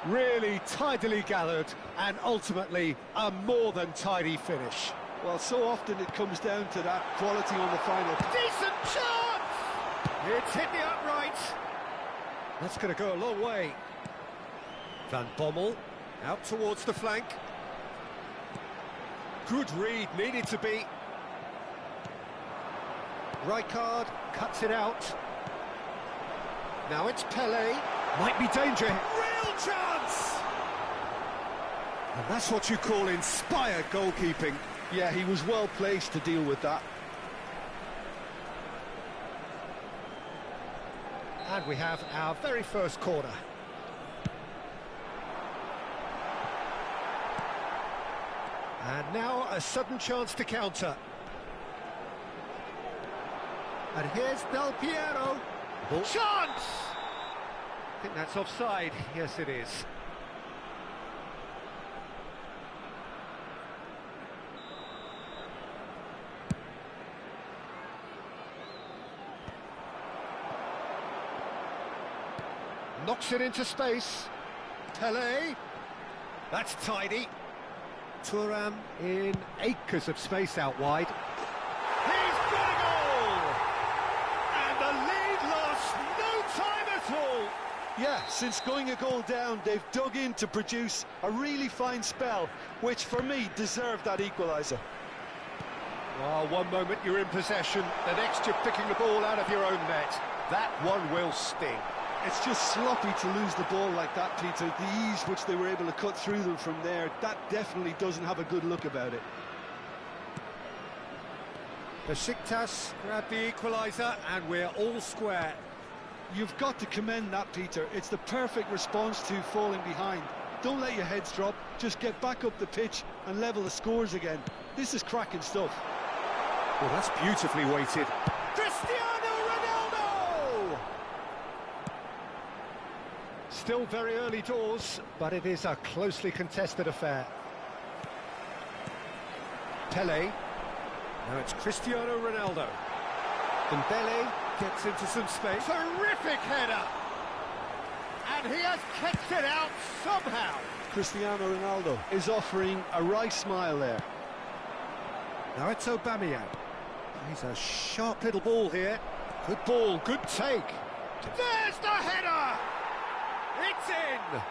Really tidily gathered, and ultimately a more than tidy finish. Well, so often it comes down to that quality on the final. Decent chance! It's hit the upright. That's going to go a long way. Van Bommel out towards the flank. Good read, needed to be. Rijkaard cuts it out. Now it's Pelé. Might be danger. Real chance! And that's what you call inspired goalkeeping. Yeah, he was well placed to deal with that. And we have our very first corner. And now a sudden chance to counter. And here's Del Piero. Chance! I think that's offside. Yes, it is. Knocks it into space. Pelé. That's tidy. Thuram in acres of space out wide. He's got a goal! And the lead lost no time at all. Yeah, since going a goal down, they've dug in to produce a really fine spell, which for me deserved that equaliser. Well, one moment you're in possession, the next you're picking the ball out of your own net. That one will sting. It's just sloppy to lose the ball like that, Peter. The ease which they were able to cut through them from there, that definitely doesn't have a good look about it. Besiktas grab the equaliser and we're all square. You've got to commend that, Peter. It's the perfect response to falling behind. Don't let your heads drop, just get back up the pitch and level the scores again. This is cracking stuff. Well, that's beautifully weighted. Cristiano Ronaldo! Still very early doors, but it is a closely contested affair. Pelé. Now it's Cristiano Ronaldo. Dembele gets into some space. Terrific header! And he has kept it out somehow. Cristiano Ronaldo is offering a right smile there. Now it's Aubameyang. He's a sharp little ball here. Good ball, good take. There's the header! It's in!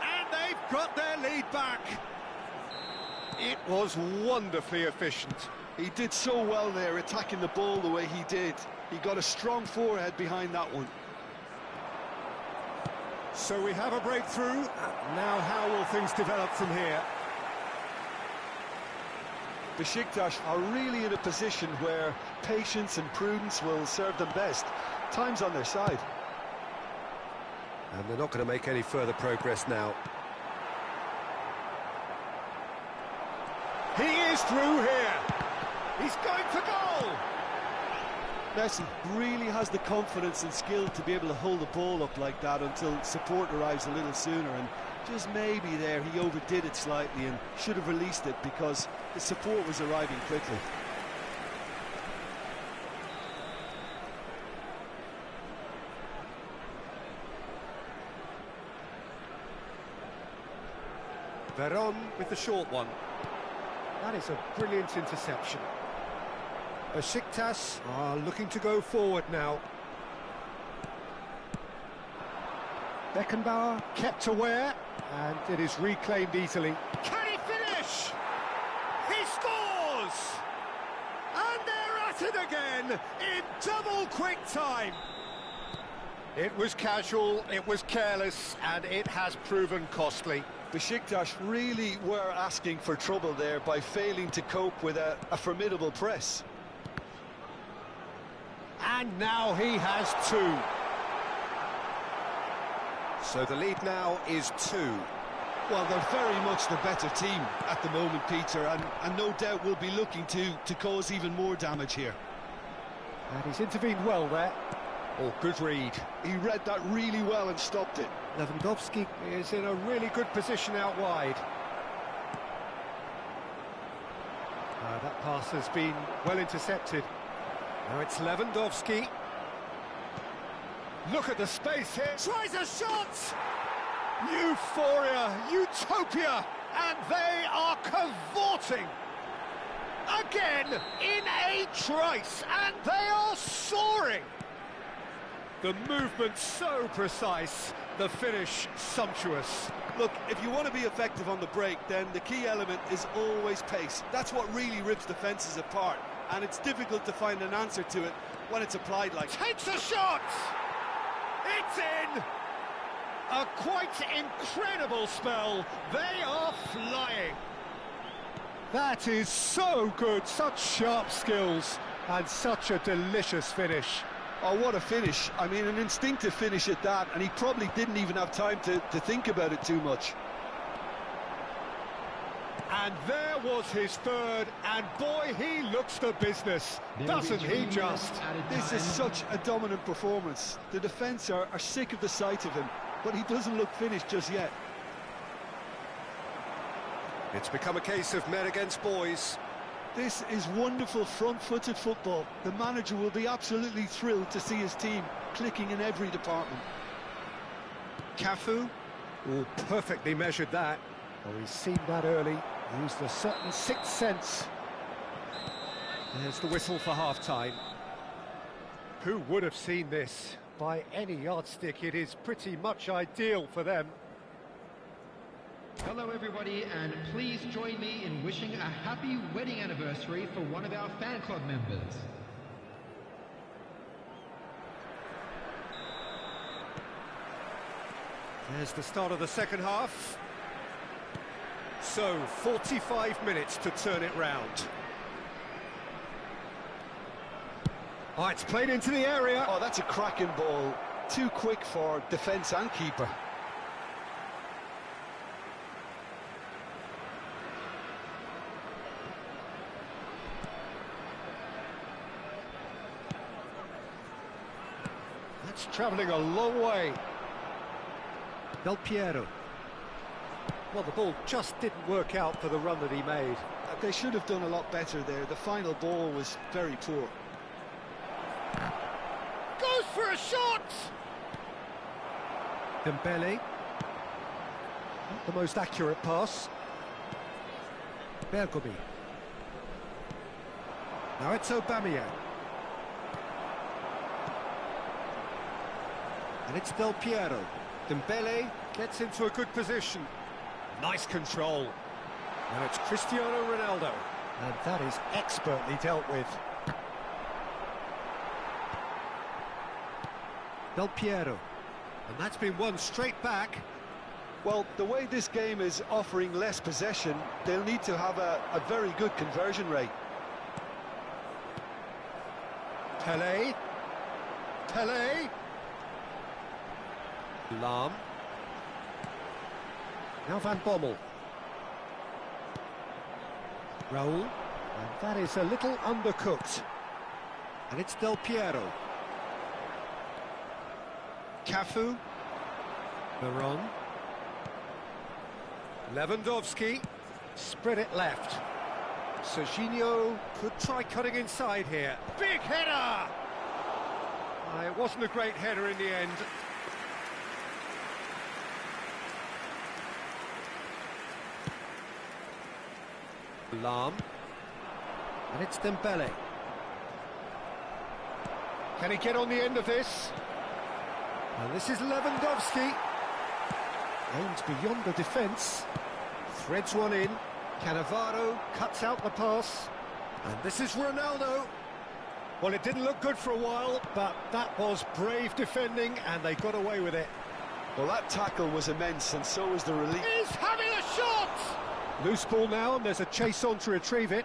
And they've got their lead back. It was wonderfully efficient. He did so well there, attacking the ball the way he did. He got a strong forehead behind that one. So we have a breakthrough. Now how will things develop from here? Besiktas are really in a position where patience and prudence will serve them best. Time's on their side. And they're not going to make any further progress now. He is through here. He's going for goal. Messi really has the confidence and skill to be able to hold the ball up like that until support arrives a little sooner, and just maybe there he overdid it slightly and should have released it because the support was arriving quickly. Veron with the short one. That is a brilliant interception. Besiktas are looking to go forward now. Beckenbauer kept aware, and it is reclaimed easily. Can he finish? He scores! And they're at it again in double quick time. It was casual, it was careless, and it has proven costly. Besiktas really were asking for trouble there by failing to cope with a formidable press. And now he has two. So the lead now is 2. Well, they're very much the better team at the moment, Peter, and no doubt will be looking to cause even more damage here. And he's intervened well there. Oh, good read. He read that really well and stopped it. Lewandowski is in a really good position out wide. That pass has been well intercepted. Now it's Lewandowski. Look at the space here. Tries a shot! Euphoria, utopia, and they are cavorting. Again, in a trice, and they are soaring. The movement so precise, the finish sumptuous. Look, if you want to be effective on the break, then the key element is always pace. That's what really rips defences apart, and it's difficult to find an answer to it when it's applied like... Takes a shot! It's in! A quite incredible spell. They are flying. That is so good, such sharp skills, and such a delicious finish. Oh, what a finish. I mean, an instinctive finish at that, and he probably didn't even have time to think about it too much. And there was his third, and boy, he looks the business, doesn't he just? This is such a dominant performance. The defence are sick of the sight of him, but he doesn't look finished just yet. It's become a case of men against boys. This is wonderful front-footed football. The manager will be absolutely thrilled to see his team clicking in every department. Cafu, oh, perfectly measured that. Oh, he's seen that early, used a certain sixth sense. There's the whistle for half-time. Who would have seen this? By any yardstick, it is pretty much ideal for them. Hello everybody, and please join me in wishing a happy wedding anniversary for one of our fan club members. There's the start of the second half. So, 45 minutes to turn it round. Oh, it's played into the area. Oh, that's a cracking ball. Too quick for defence and keeper. That's travelling a long way. Del Piero. Well, the ball just didn't work out for the run that he made. They should have done a lot better there. The final ball was very poor. Goes for a shot! Dembele. Not the most accurate pass. Bergomi. Now it's Aubameyang. And it's Del Piero. Dembele gets into a good position. Nice control. Now it's Cristiano Ronaldo. And that is expertly dealt with. Del Piero. And that's been won straight back. Well, the way this game is offering less possession, they'll need to have a very good conversion rate. Pele. Pele. Lahm. Now Van Bommel. Raul. And that is a little undercooked. And it's Del Piero. Cafu. Veron. Lewandowski. Spread it left. Serginho could try cutting inside here. Big header! It wasn't a great header in the end. Lahm. And it's Dembele. Can he get on the end of this? And this is Lewandowski. Aims beyond the defence. Threads one in. Cannavaro cuts out the pass. And this is Ronaldo. Well, it didn't look good for a while, but that was brave defending, and they got away with it. Well, that tackle was immense, and so was the release. He's having a shot! Loose ball now, and there's a chase on to retrieve it.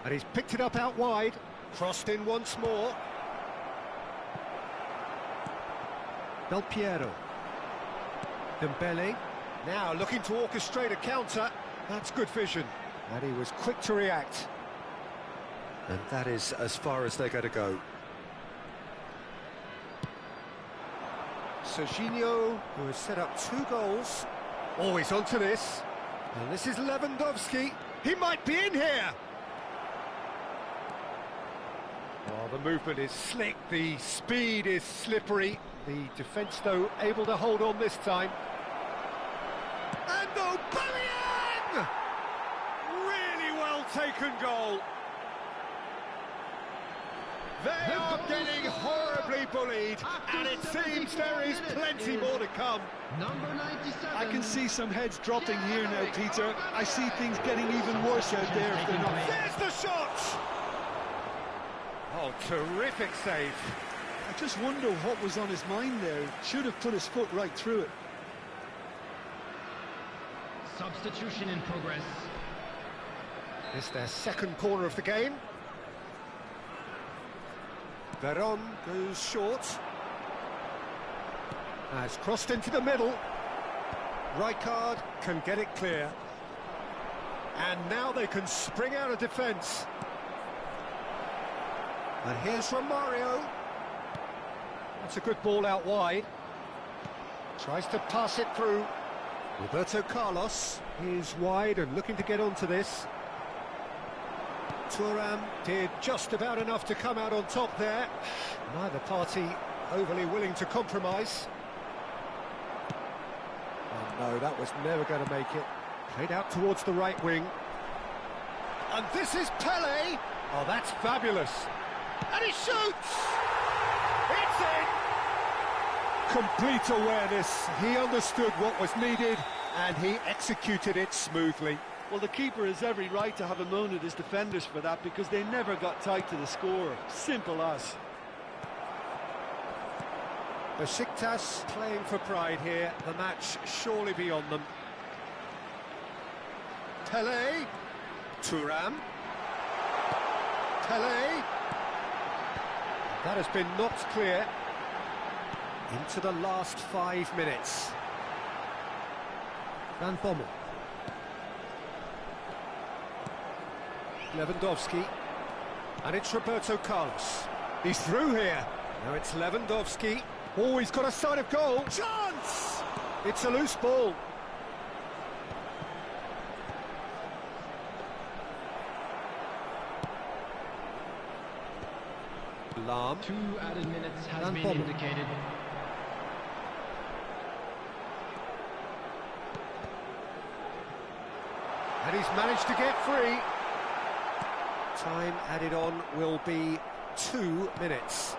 And he's picked it up out wide, crossed in once more. Del Piero. Dembele, now looking to orchestrate a counter. That's good vision, and he was quick to react. And that is as far as they're going to go. Serginho, who has set up 2 goals. Always onto this. And this is Lewandowski. He might be in here! Oh, the movement is slick, the speed is slippery. The defence, though, able to hold on this time. And Aubameyang! Really well taken goal. They are getting horribly bullied, and it seems there is plenty more to come. Number 97. I can see some heads dropping here now, Peter. I see things getting even worse out there if they're not. There's the shot! Oh, terrific save. I just wonder what was on his mind there. Should have put his foot right through it. Substitution in progress. It's their second corner of the game. Veron goes short. Has crossed into the middle. Rijkaard can get it clear. And now they can spring out of defence. And here's Romario. That's a good ball out wide. Tries to pass it through. Roberto Carlos is wide and looking to get onto this. Thuram did just about enough to come out on top there. Neither party overly willing to compromise. Oh no, that was never going to make it. Played out towards the right wing. And this is Pele. Oh, that's fabulous. And he shoots! It's in! Complete awareness. He understood what was needed, and he executed it smoothly. Well, the keeper has every right to have a moan at his defenders for that, because they never got tight to the score. Simple as. Besiktas playing for pride here. The match surely beyond them. Pele. Thuram. Pele. That has been knocked clear. Into the last 5 minutes. Van Bommel. Lewandowski. And it's Roberto Carlos. He's through here. Now it's Lewandowski. Oh, he's got a sight of goal. Chance! It's a loose ball. Lahm. 2 added minutes has Van been Bommel. indicated. And he's managed to get free. Time added on will be 2 minutes.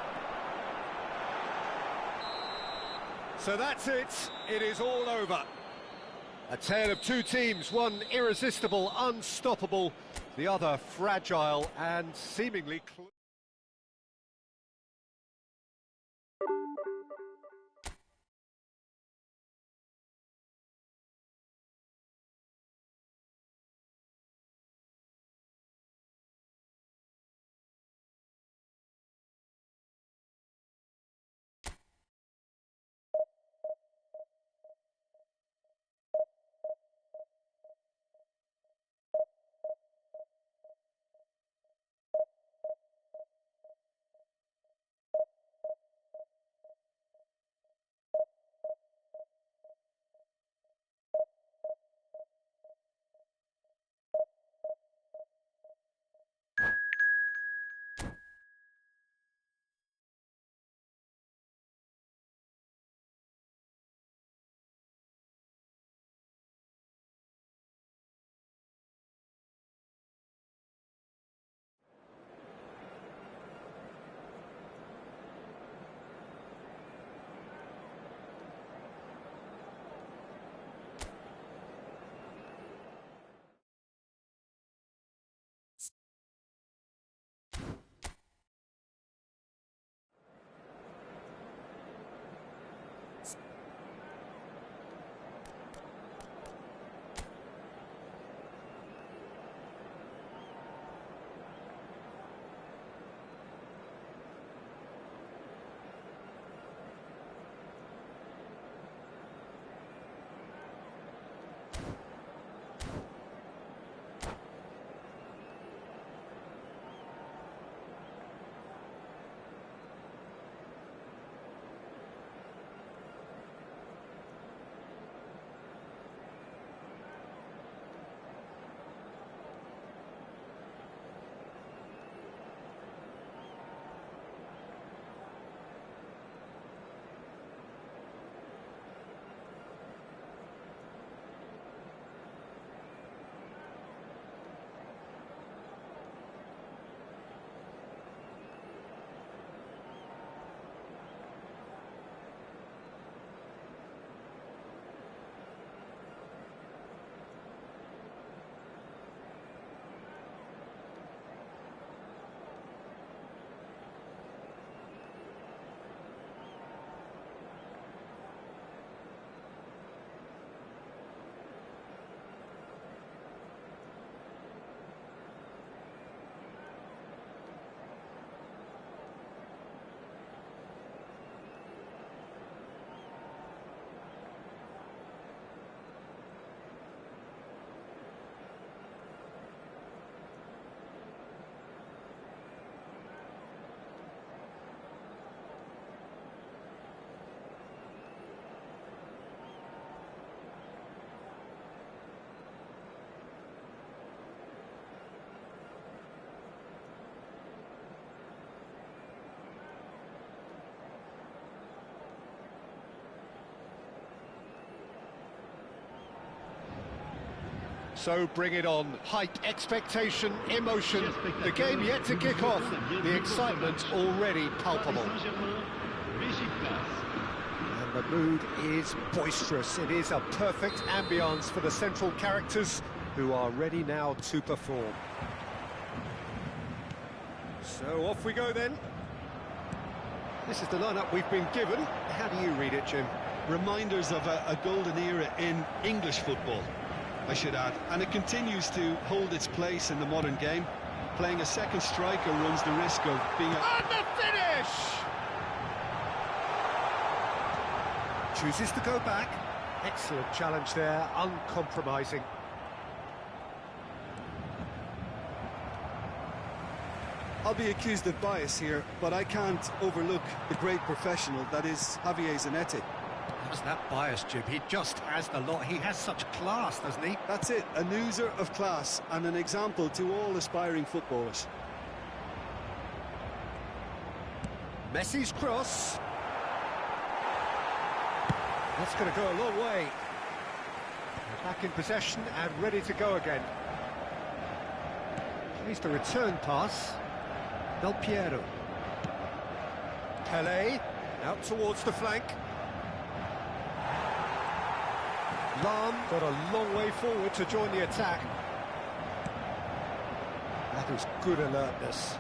So that's it. It is all over. A tale of 2 teams, one irresistible, unstoppable, the other fragile and seemingly So bring it on. Hype, expectation, emotion. The game yet to kick off. The excitement already palpable. And the mood is boisterous. It is a perfect ambience for the central characters who are ready now to perform. So off we go then. This is the lineup we've been given. How do you read it, Jim? Reminders of a golden era in English football, I should add, and it continues to hold its place in the modern game. Playing a second striker runs the risk of being And the finish! Chooses to go back. Excellent challenge there, uncompromising. I'll be accused of bias here, but I can't overlook the great professional that is Javier Zanetti. How's that bias, Jim? He just has the lot. He has such class, doesn't he? That's it, an oozer of class and an example to all aspiring footballers. Messi's cross. That's going to go a long way. Back in possession and ready to go again. Here's the return pass. Del Piero. Pelé, out towards the flank. Lam got a long way forward to join the attack. That was good alertness.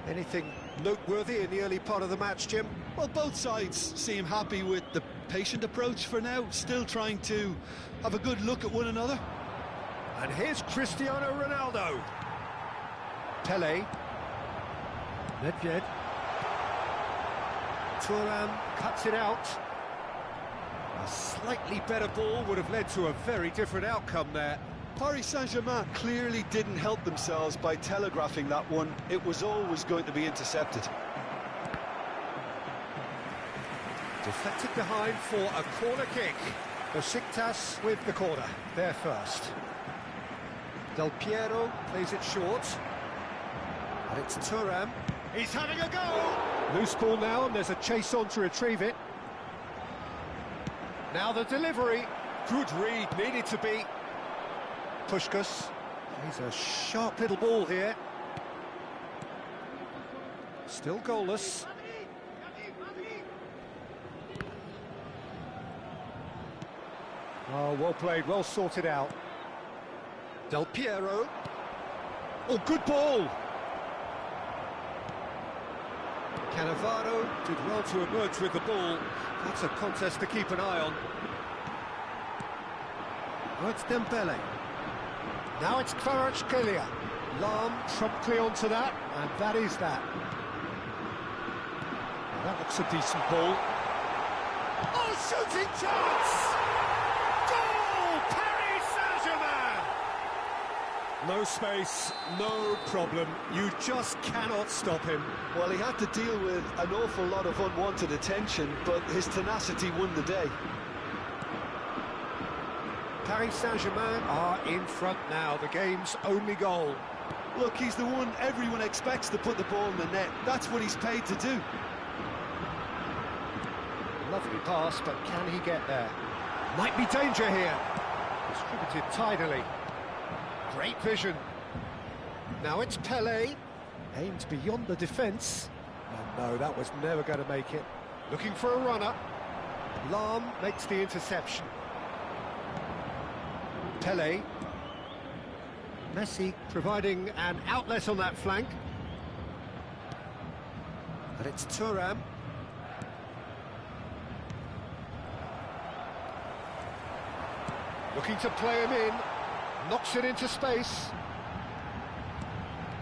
Anything noteworthy in the early part of the match, Jim? Well, both sides seem happy with the patient approach for now, still trying to have a good look at one another. And here's Cristiano Ronaldo. Pelé. Nedved. Thuram cuts it out. A slightly better ball would have led to a very different outcome there. Paris Saint-Germain clearly didn't help themselves by telegraphing that one. It was always going to be intercepted. Deflected behind for a corner kick. Besiktas with the corner, there first. Del Piero plays it short. And it's Thuram. He's having a go! Loose ball now, and there's a chase on to retrieve it. Now the delivery. Good read, needed to be. Puskás. He's a sharp little ball here. Still goalless. Oh, well played, well sorted out. Del Piero. Oh, good ball! Cannavaro did well to emerge with the ball. That's a contest to keep an eye on. Oh, it's Dembele. Now it's Kvaratskhelia. Lam promptly onto that, and that is that. That looks a decent ball. Oh, shooting chance! Goal! Paris Saint-Germain! No space, no problem. You just cannot stop him. Well, he had to deal with an awful lot of unwanted attention, but his tenacity won the day. Paris Saint-Germain are in front now, the game's only goal. Look, he's the one everyone expects to put the ball in the net. That's what he's paid to do. Lovely pass, but can he get there? Might be danger here. Distributed tidily. Great vision. Now it's Pelé. Aimed beyond the defence. Oh no, that was never going to make it. Looking for a runner. Lam makes the interception. Pelé. Messi providing an outlet on that flank. And it's Thuram. Looking to play him in. Knocks it into space.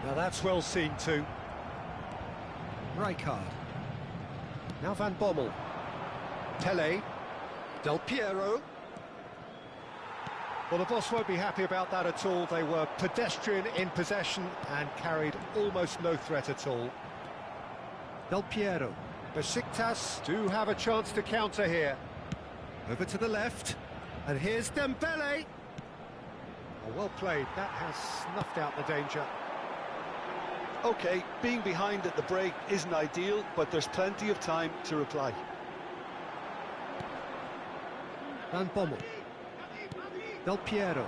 Now that's well seen too. Rijkaard. Now Van Bommel. Pelé. Del Piero. Well, the boss won't be happy about that at all. They were pedestrian in possession and carried almost no threat at all. Del Piero. Besiktas do have a chance to counter here. Over to the left. And here's Dembele. Oh, well played. That has snuffed out the danger. OK, being behind at the break isn't ideal, but there's plenty of time to reply. Van Bommel. Del Piero.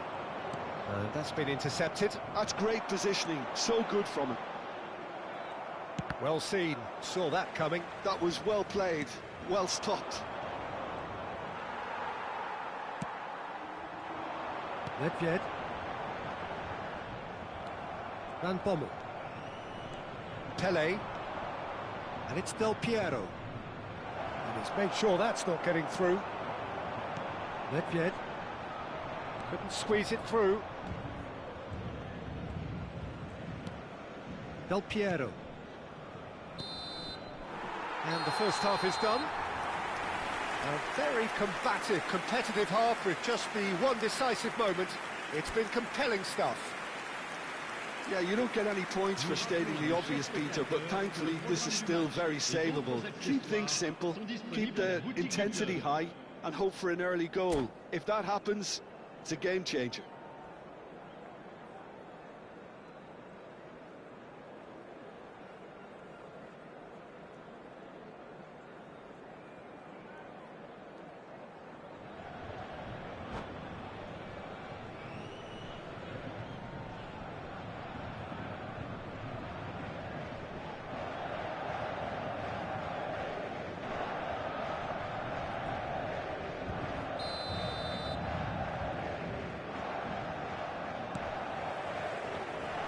And that's been intercepted. That's great positioning, so good from him. Well seen, saw that coming. That was well played, well stopped. Nedved. Van Bommel. Pele. And it's Del Piero. And he's made sure that's not getting through. Nedved. Couldn't squeeze it through. Del Piero. And the first half is done. A very combative, competitive half with just the one decisive moment. It's been compelling stuff. Yeah, you don't get any points for stating the obvious, Peter, but thankfully this is still very savable. Keep things simple, keep the intensity high, and hope for an early goal. If that happens, it's a game changer.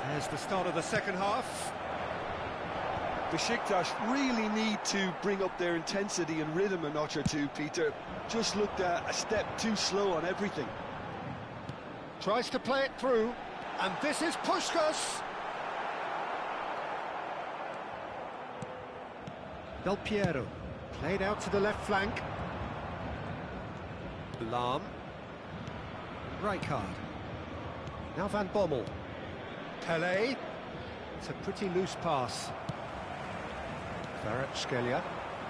There's the start of the second half. Besiktas really need to bring up their intensity and rhythm a notch or two, Peter. Just looked a step too slow on everything. Tries to play it through, and this is Puskás. Del Piero, played out to the left flank. Lahm. Rijkaard. Now Van Bommel. Pele. It's a pretty loose pass. Kvaratskhelia.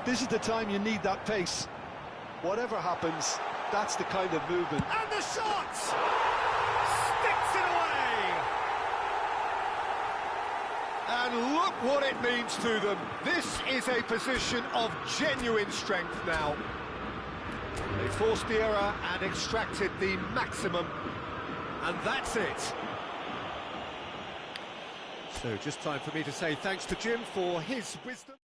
This is the time you need that pace. Whatever happens, that's the kind of movement. And the shot! Sticks it away! And look what it means to them. This is a position of genuine strength now. They forced the error and extracted the maximum. And that's it. So just time for me to say thanks to Jim for his wisdom.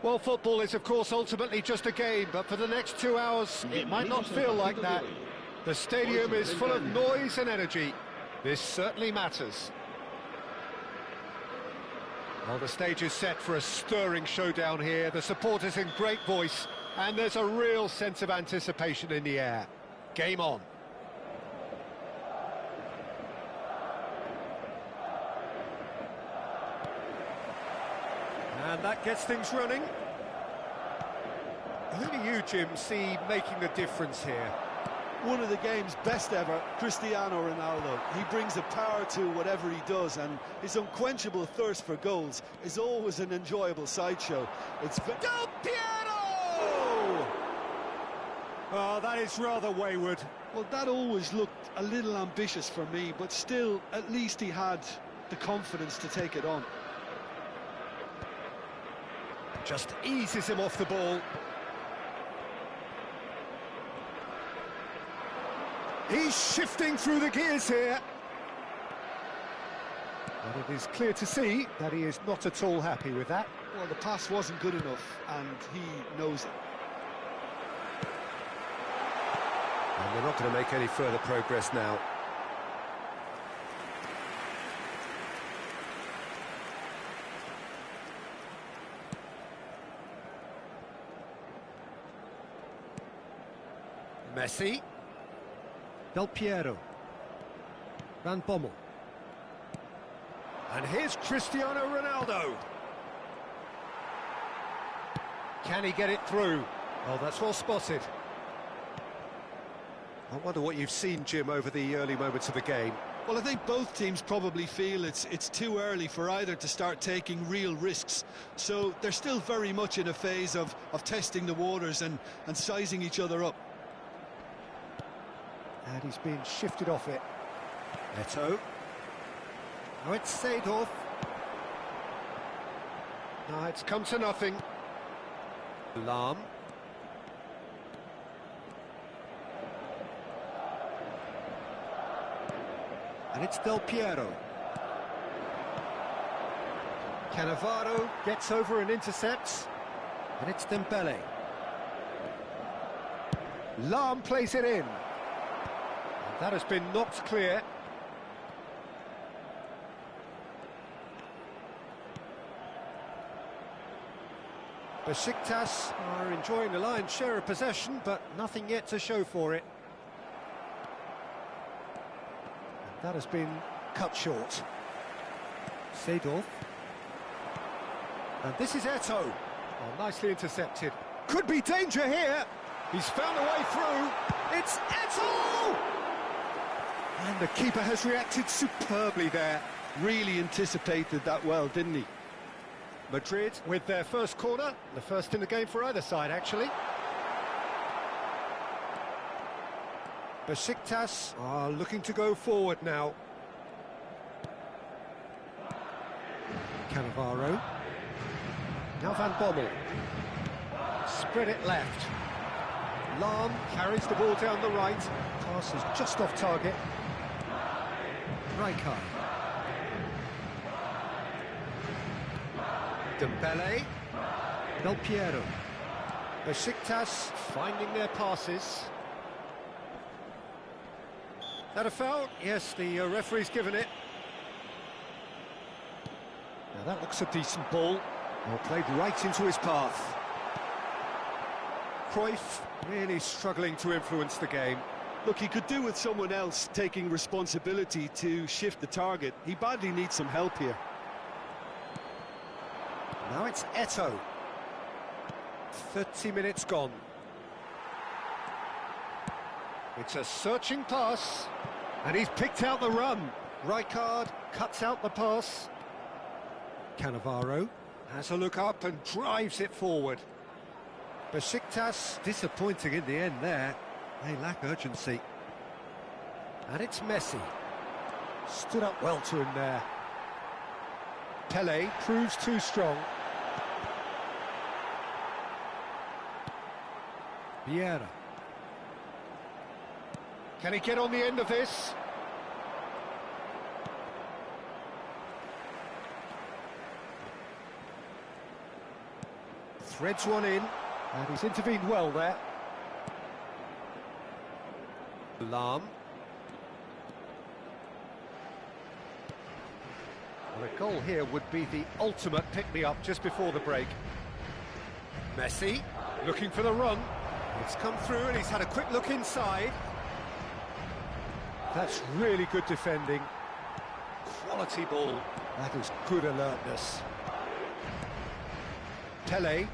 Well, football is, of course, ultimately just a game, but for the next 2 hours, it might not feel like that. The stadium is full of noise and energy. This certainly matters. Well, the stage is set for a stirring showdown here. The supporters in great voice, and there's a real sense of anticipation in the air. Game on. And that gets things running. Who do you, Jim, see making a difference here? One of the game's best ever, Cristiano Ronaldo. He brings a power to whatever he does, and his unquenchable thirst for goals is always an enjoyable sideshow. It's Del Piero! Oh, that is rather wayward. Well, that always looked a little ambitious for me, but still, at least he had the confidence to take it on. Just eases him off the ball. He's shifting through the gears here. But it is clear to see that he is not at all happy with that. Well, the pass wasn't good enough, and he knows it. And they're not going to make any further progress now. Messi. Del Piero. Van Bommel. And here's Cristiano Ronaldo. Can he get it through? Oh, that's well spotted. I wonder what you've seen, Jim, over the early moments of the game. Well, I think both teams probably feel it's too early for either to start taking real risks. So they're still very much in a phase of testing the waters and sizing each other up. And he's been shifted off it. Eto'o. Now it's Seedorf. Now it's come to nothing. Lahm. And it's Del Piero. Cannavaro gets over and intercepts. And it's Dembele. Lahm plays it in. That has been knocked clear. Besiktas are enjoying the lion's share of possession, but nothing yet to show for it. And that has been cut short. Seedorf. And this is Eto'o. Oh, nicely intercepted. Could be danger here. He's found a way through. It's Eto'o! And the keeper has reacted superbly there. Really anticipated that well, didn't he? Madrid with their first corner, the first in the game for either side, actually. Besiktas are looking to go forward now. Cannavaro. Now Van Bommel. Spread it left. Lahm carries the ball down the right. Pass is just off target. Rijkaard. Dembele. Del Piero. Besiktas finding their passes. That a foul? Yes, the referee's given it. Now that looks a decent ball. Well, played right into his path. Cruyff really struggling to influence the game. Look, he could do with someone else taking responsibility to shift the target. He badly needs some help here. Now it's Eto'o. 30 minutes gone. It's a searching pass, and he's picked out the run. Rijkaard cuts out the pass. Cannavaro has a look up and drives it forward. Besiktas disappointing in the end there. They lack urgency. And it's Messi. Stood up well to him there. Pele proves too strong. Vieira. Can he get on the end of this? threads one in, and he's intervened well there. Lam. Well, a goal here would be the ultimate pick-me-up just before the break. Messi, looking for the run. It's come through and he's had a quick look inside. That's really good defending. Quality ball. That is good alertness. Pele.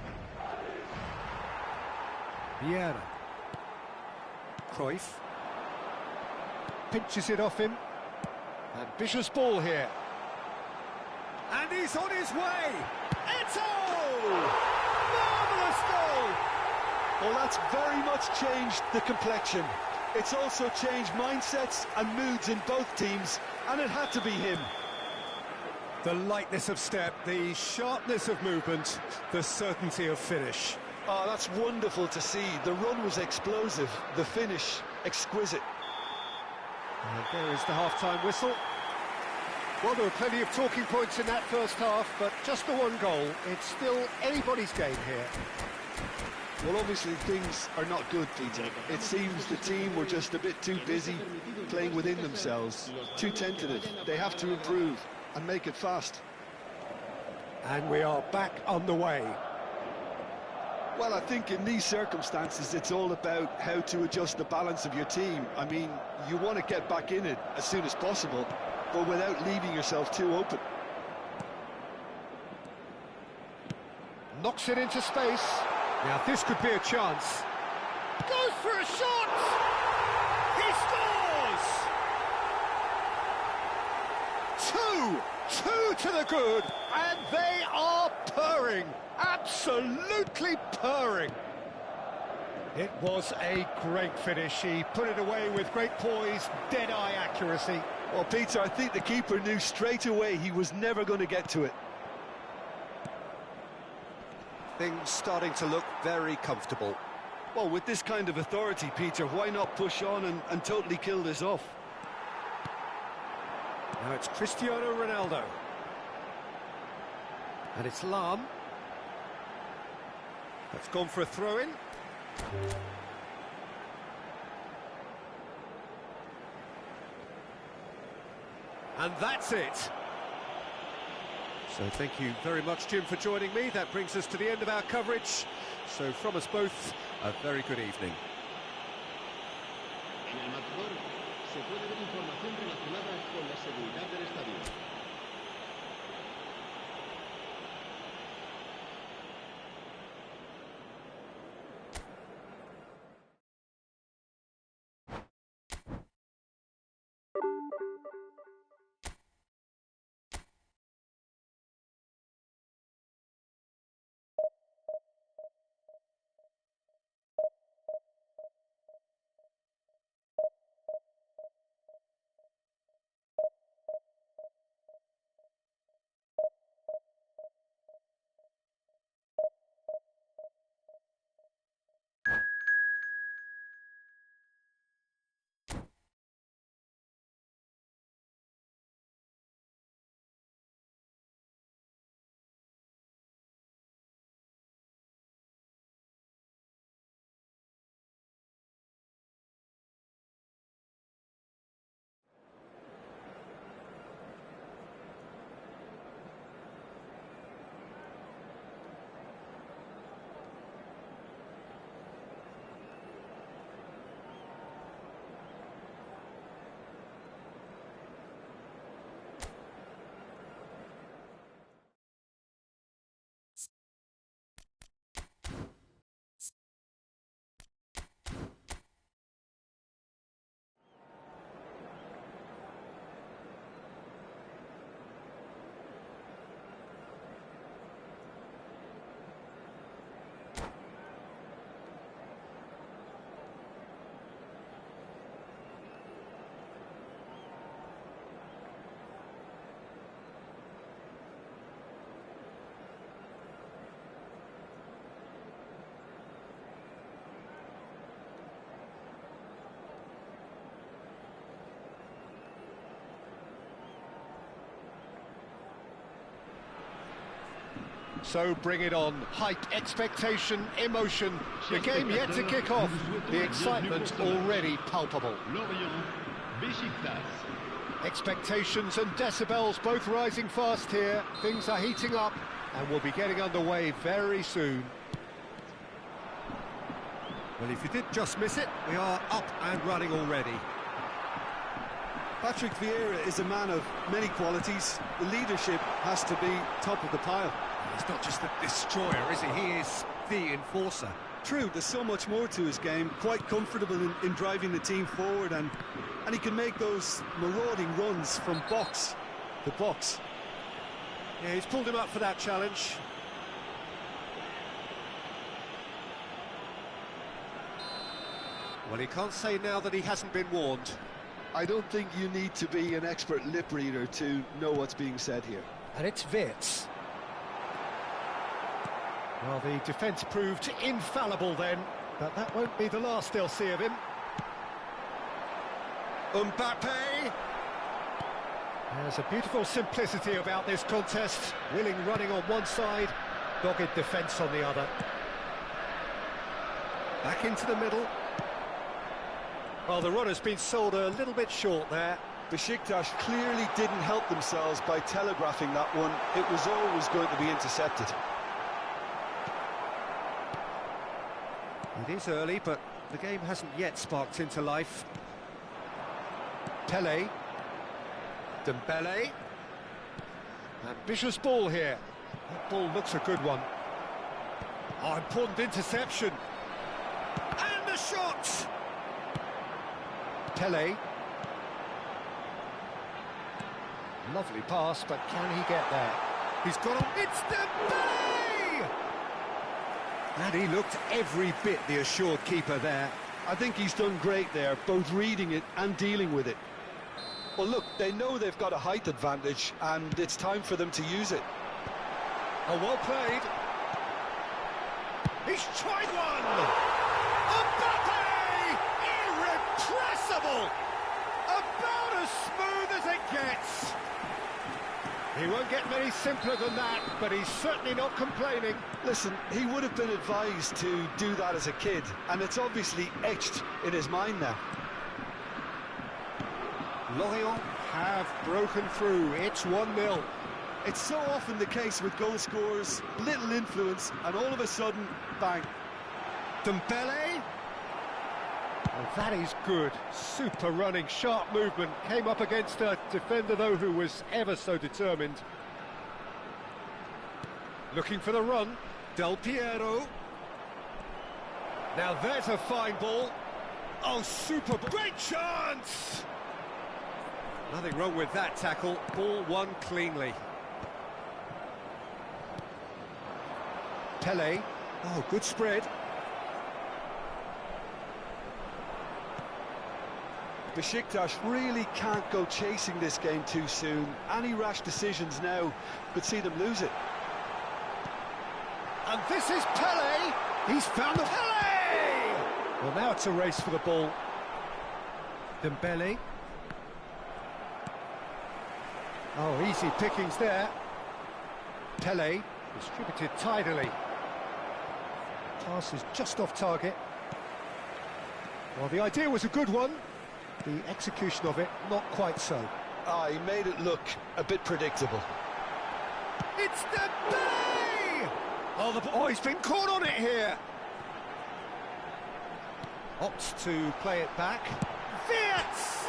Vieira. Cruyff. Pinches it off him. Ambitious ball here. And he's on his way! Eto'o! Marvellous goal! Well, that's very much changed the complexion. It's also changed mindsets and moods in both teams, and it had to be him. The lightness of step, the sharpness of movement, the certainty of finish. Oh, that's wonderful to see. The run was explosive, the finish exquisite. And there is the half-time whistle. Well, there were plenty of talking points in that first half, but just the one goal. It's still anybody's game here. Well, obviously things are not good, Peter. It seems the team were just a bit too busy playing within themselves, too tentative. They have to improve and make it fast. And we are back on the way. Well, I think in these circumstances, it's all about how to adjust the balance of your team. I mean, you want to get back in it as soon as possible, but without leaving yourself too open. Knocks it into space. Now this could be a chance. Goes for a shot! He scores! Two to the good, and they are purring. Absolutely purring. It was a great finish. He put it away with great poise, dead-eye accuracy. Well, Peter, I think the keeper knew straight away he was never going to get to it. Things starting to look very comfortable. Well, with this kind of authority, Peter, why not push on and totally kill this off? Now it's Cristiano Ronaldo. And it's Lam. That's gone for a throw-in. And that's it. So thank you very much, Jim, for joining me. That brings us to the end of our coverage. So from us both, a very good evening. En el marcador se puede ver información relacionada con la seguridad del estadio. So bring it on. Hype, expectation, emotion. The game yet to kick off. The excitement already palpable. Lorient, Beşiktaş. Expectations and decibels both rising fast here. Things are heating up and we'll be getting underway very soon. Well, if you did just miss it, we are up and running already. Patrick Vieira is a man of many qualities. The leadership has to be top of the pile. He's not just a destroyer, is he? He is the enforcer. True, there's so much more to his game. Quite comfortable in driving the team forward, and he can make those marauding runs from box to box. Yeah, he's pulled him up for that challenge. Well, he can't say now that he hasn't been warned. I don't think you need to be an expert lip reader to know what's being said here. And it's Wirtz. Well, the defence proved infallible then, but that won't be the last they'll see of him. Mbappe! There's a beautiful simplicity about this contest. Willing running on one side, dogged defence on the other. Back into the middle. Well, the run has been sold a little bit short there. Beşiktaş clearly didn't help themselves by telegraphing that one. It was always going to be intercepted. It is early, but the game hasn't yet sparked into life. Pele. Dembele. Ambitious ball here. That ball looks a good one. Oh, important interception. And the shot! Pele. Lovely pass, but can he get there? He's got on. It's Dembele! And he looked every bit the assured keeper there. I think he's done great there, both reading it and dealing with it. Well, look, they know they've got a height advantage, and it's time for them to use it. Oh, well played. He's tried one! Mbappe! Irrepressible! About as smooth as it gets. He won't get many simpler than that, but he's certainly not complaining. Listen, he would have been advised to do that as a kid, and it's obviously etched in his mind now. Lorient have broken through. It's 1-0. It's so often the case with goal scorers, little influence, and all of a sudden, bang. Dembele. Oh, that is good. Super running, sharp movement. Came up against a defender, though, who was ever so determined. Looking for the run. Del Piero. Now there's a fine ball. Oh, super. Great chance! Nothing wrong with that tackle. Ball won cleanly. Pele. Oh, good spread. Beşiktaş really can't go chasing this game too soon. Any rash decisions now could see them lose it. And this is Pele. He's found the Pele! Well, now it's a race for the ball. Dembele. Oh, easy pickings there. Pele distributed tidily. Pass is just off target. Well, the idea was a good one. The execution of it, not quite so. Ah, he made it look a bit predictable. It's Dembele! Oh, he's been caught on it here. Opts to play it back. Wirtz!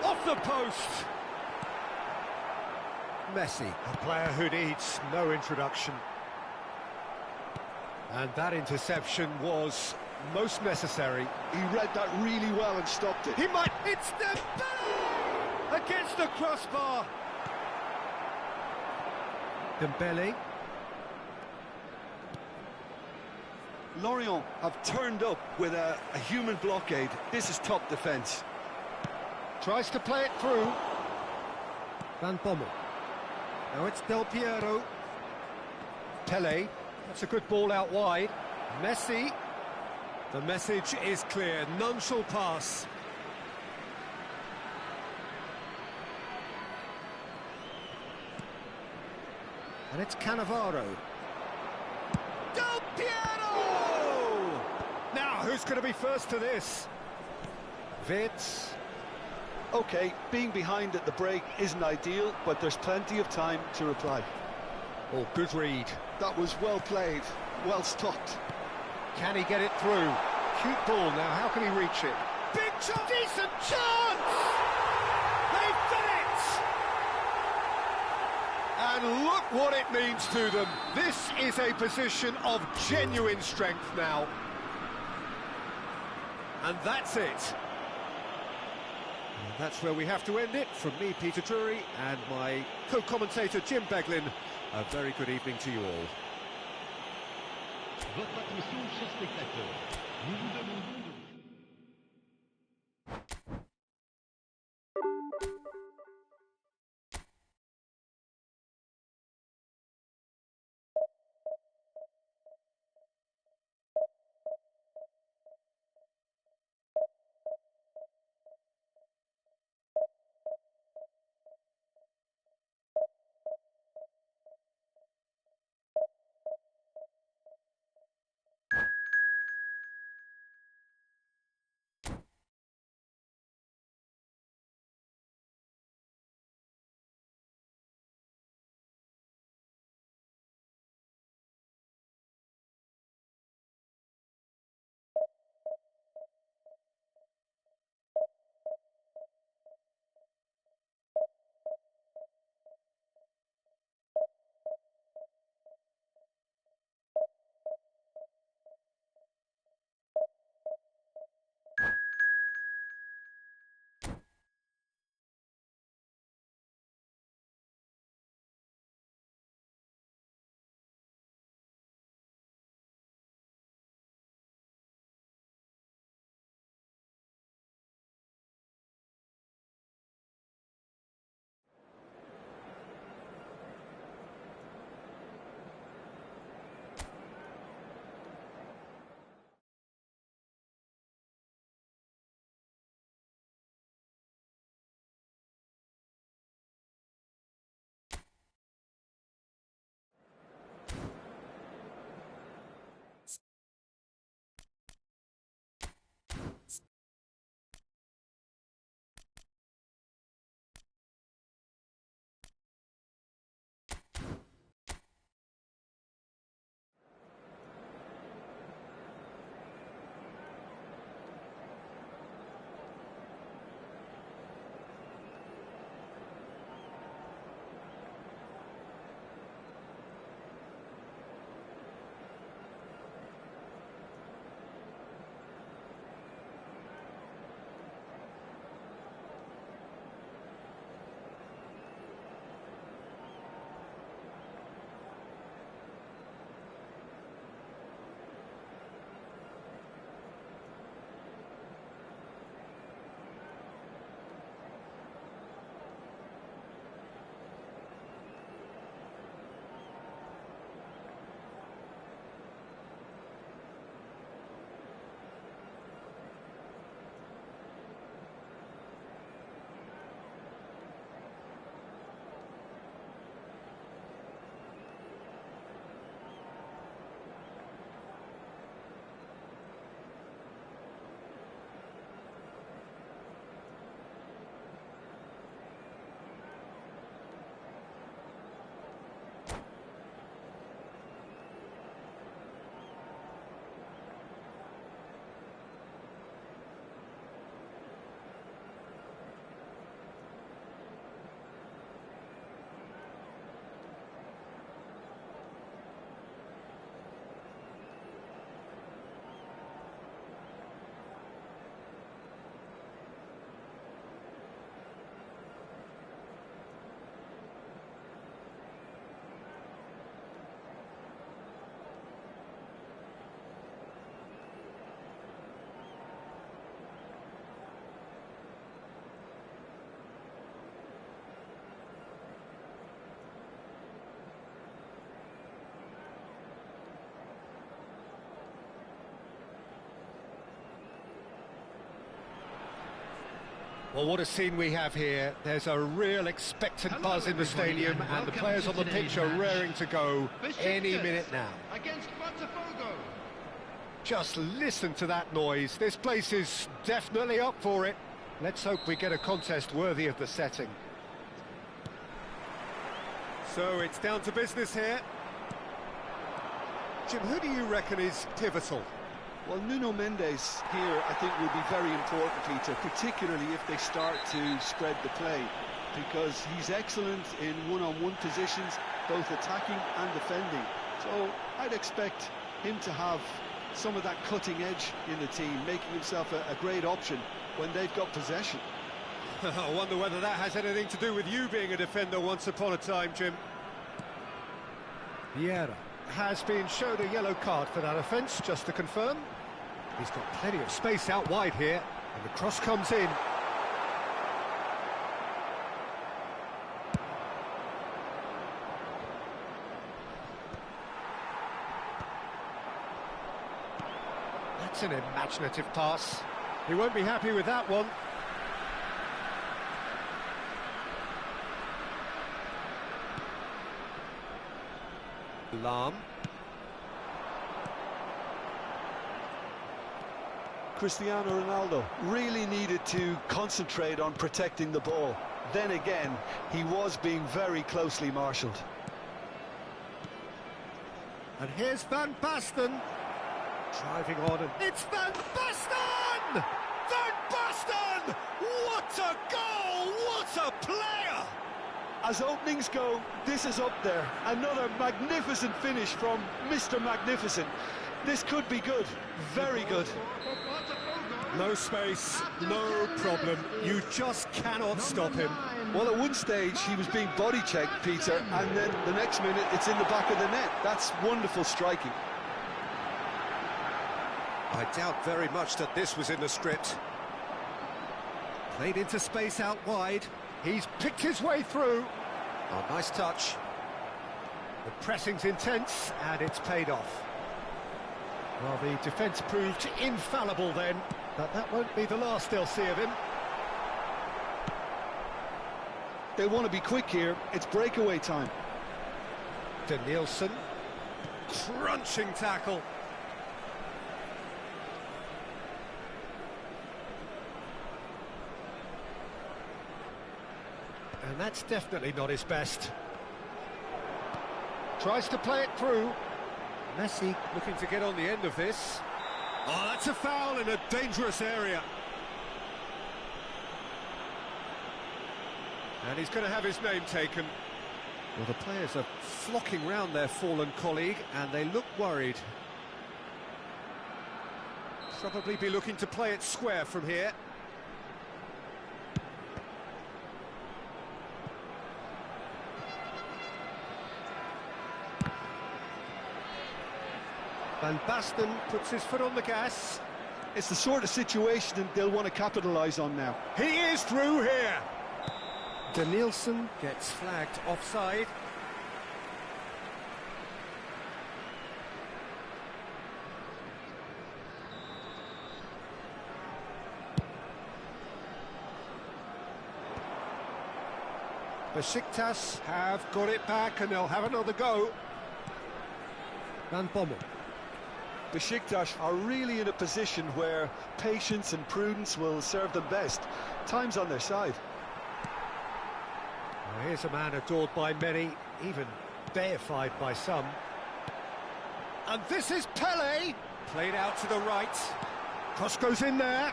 Off the post. Messi, a player who needs no introduction. And that interception was most necessary. He read that really well and stopped it. He might... It's Dembele! Against the crossbar. Dembele. Lorient have turned up with a human blockade. This is top defence. Tries to play it through. Van Bommel. Now it's Del Piero. Pele. That's a good ball out wide. Messi. The message is clear. None shall pass. And it's Cannavaro. Del Piero! Now, who's going to be first to this? Vitz. OK, being behind at the break isn't ideal, but there's plenty of time to reply. Oh, good read. That was well played, well stopped. Can he get it through? Cute ball now, how can he reach it? Big chance! Decent chance! They've done it! And look what it means to them. This is a position of genuine strength now. And that's it. And that's where we have to end it. From me, Peter Drury, and my co-commentator, Jim Beglin, a very good evening to you all. Votre attention, chers spectateurs. Nous vous demandons de Well, what a scene we have here. There's a real expectant buzz in the stadium, and the players on the pitch are raring to go any minute now. Against Botafogo. Just listen to that noise. This place is definitely up for it. Let's hope we get a contest worthy of the setting. So it's down to business here. Jim, who do you reckon is pivotal? Well, Nuno Mendes here, I think, will be very important, Peter, particularly if they start to spread the play, because he's excellent in one-on-one positions, both attacking and defending. So I'd expect him to have some of that cutting edge in the team, making himself a great option when they've got possession. I wonder whether that has anything to do with you being a defender once upon a time, Jim. Vieira has been showed a yellow card for that offence, just to confirm. He's got plenty of space out wide here, and the cross comes in. That's an imaginative pass. He won't be happy with that one. Lam. Cristiano Ronaldo really needed to concentrate on protecting the ball. Then again, he was being very closely marshalled. And here's Van Basten. Driving on, and it's Van Basten! Van Basten! What a goal! What a player! As openings go, this is up there. Another magnificent finish from Mr. Magnificent. This could be good, very good. No space, no problem. You just cannot stop him. Well, at one stage he was being body checked, Peter, and then the next minute it's in the back of the net. That's wonderful striking. I doubt very much that this was in the script. Played into space out wide. He's picked his way through. Oh, nice touch. The pressing's intense, and it's paid off. Well, the defence proved infallible then, but that won't be the last they'll see of him. They want to be quick here. It's breakaway time. Danielson. Crunching tackle. And that's definitely not his best. Tries to play it through. Messi Looking to get on the end of this. Oh, that's a foul in a dangerous area. And he's going to have his name taken. Well, the players are flocking round their fallen colleague, and they look worried. Probably be looking to play it square from here. Van Basten puts his foot on the gas. It's the sort of situation that they'll want to capitalise on now. He is through here. Danielson gets flagged offside. Besiktas have got it back and they'll have another go. Van Bommel. Besiktas are really in a position where patience and prudence will serve them best. Time's on their side. Well, here's a man adored by many, even deified by some. And this is Pele. Played out to the right. Cross goes in there.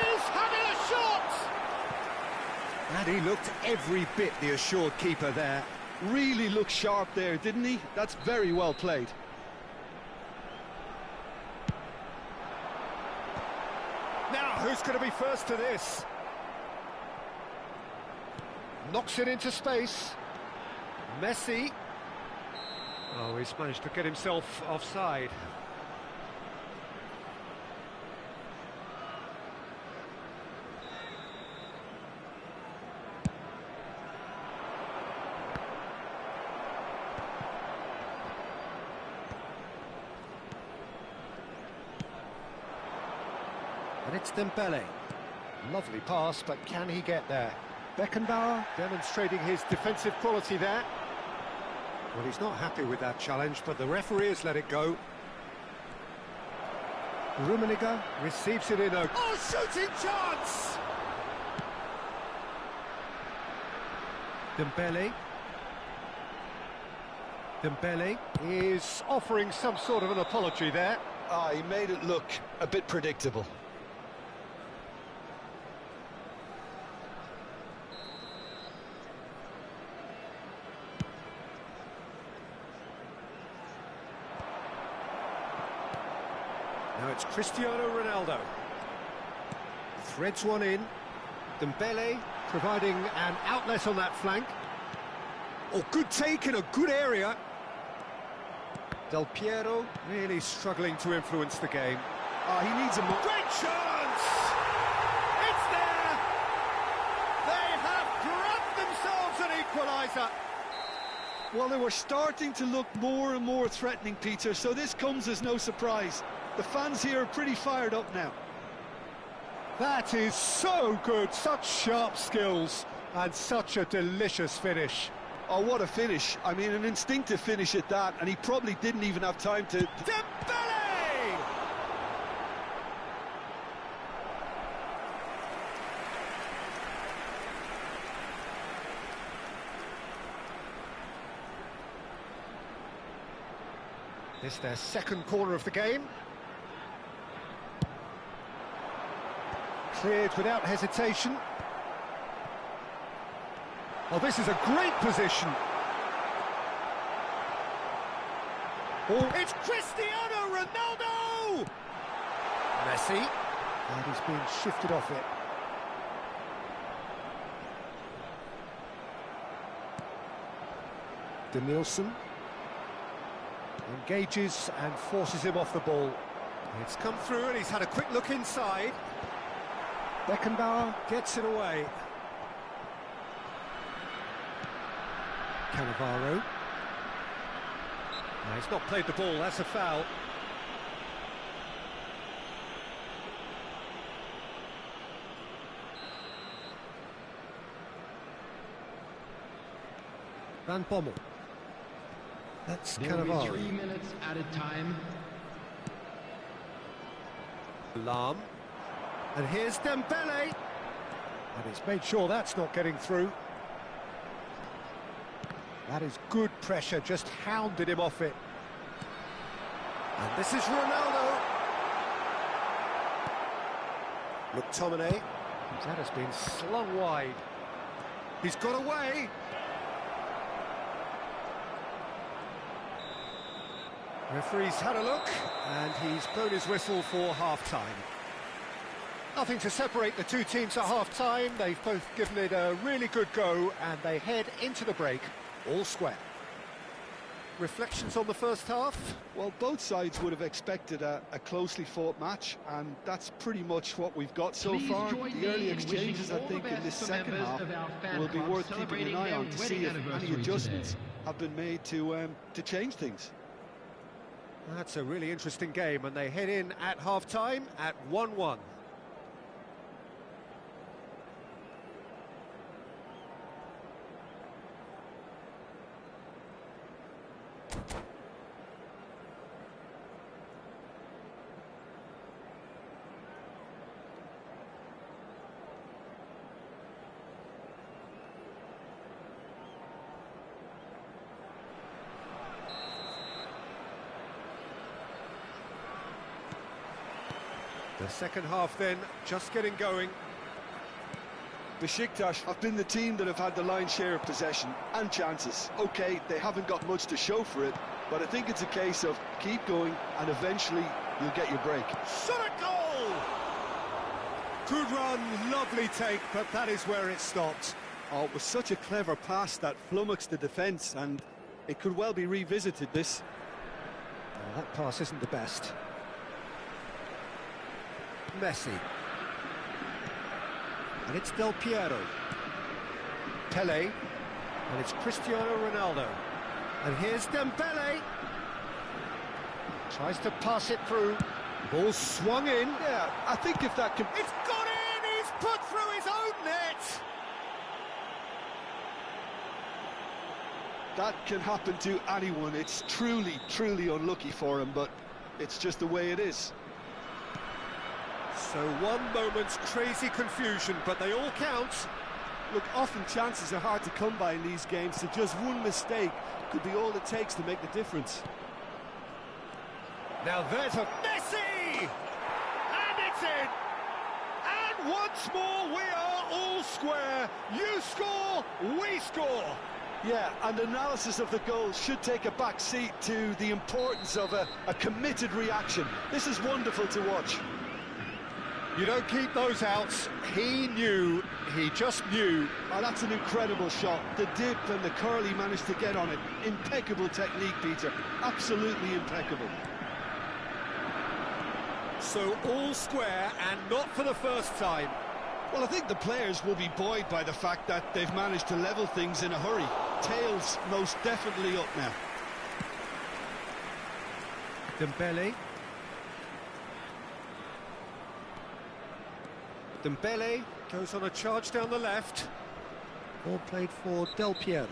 He's having a shot! And he looked every bit the assured keeper there. Really looked sharp there, didn't he? That's very well played. Now, who's going to be first to this? Knocks it into space. Messi. Oh, he's managed to get himself offside. And it's Dembele. Lovely pass, but can he get there? Beckenbauer demonstrating his defensive quality there. Well, he's not happy with that challenge, but the referee has let it go. Rummenigge receives it in a... Oh, shooting chance! Dembele is offering some sort of an apology there. He made it look a bit predictable. Now it's Cristiano Ronaldo. Threads one in. Dembele providing an outlet on that flank. Oh, good take in a good area. Del Piero really struggling to influence the game. He needs a more... Great chance! It's there! They have grabbed themselves an equaliser. Well, they were starting to look more and more threatening, Peter, so this comes as no surprise. The fans here are pretty fired up now. That is so good, such sharp skills, and such a delicious finish. Oh, what a finish. I mean, an instinctive finish at that, and he probably didn't even have time to... Dembele! This is their second corner of the game. Cleared without hesitation. Oh, this is a great position. Oh, it's Cristiano Ronaldo! Messi. And he's being shifted off it. Denilson engages and forces him off the ball. It's come through and he's had a quick look inside. Beckenbauer gets it away. Cannavaro. No, he's not played the ball, that's a foul. Van Bommel. That's Cannavaro. 3 minutes added time. Lahm. And here's Dembele. And he's made sure that's not getting through. That is good pressure, just hounded him off it. And this is Ronaldo. McTominay. That has been slung wide. He's got away. Referee's had a look, and he's blown his whistle for half-time. Nothing to separate the two teams at half-time. They've both given it a really good go, and they head into the break all square. Reflections on the first half? Well, both sides would have expected a closely fought match, and that's pretty much what we've got so far. The early exchanges, I think, in this second half will be worth keeping an eye on to see if any adjustments have been made to change things. That's a really interesting game, and they head in at half-time at 1-1. The second half then, just getting going. Besiktas have been the team that have had the lion's share of possession and chances. OK, they haven't got much to show for it, but I think it's a case of keep going and eventually you'll get your break. Shot a goal! Good run, lovely take, but that is where it stopped. Oh, it was such a clever pass that flummoxed the defence, and it could well be revisited, this. That pass isn't the best. Messi. And it's Del Piero. Pele. And it's Cristiano Ronaldo. And here's Dembele. Tries to pass it through. Ball swung in. Yeah, I think if that can... It's gone in! He's put through his own net! That can happen to anyone. It's truly, truly unlucky for him, but it's just the way it is. So one moment's crazy confusion, but they all count. Look, often chances are hard to come by in these games, so just one mistake could be all it takes to make the difference. Now there's a Messi! And it's in! And once more we are all square. You score, we score. Yeah, and analysis of the goal should take a back seat to the importance of a committed reaction. This is wonderful to watch. You don't keep those outs. He knew, he just knew. Oh, that's an incredible shot. The dip and the curl he managed to get on it. Impeccable technique, Peter. Absolutely impeccable. So all square, and not for the first time. Well, I think the players will be buoyed by the fact that they've managed to level things in a hurry. Tails most definitely up now. Dembele. Dembele goes on a charge down the left. Ball played for Del Piero.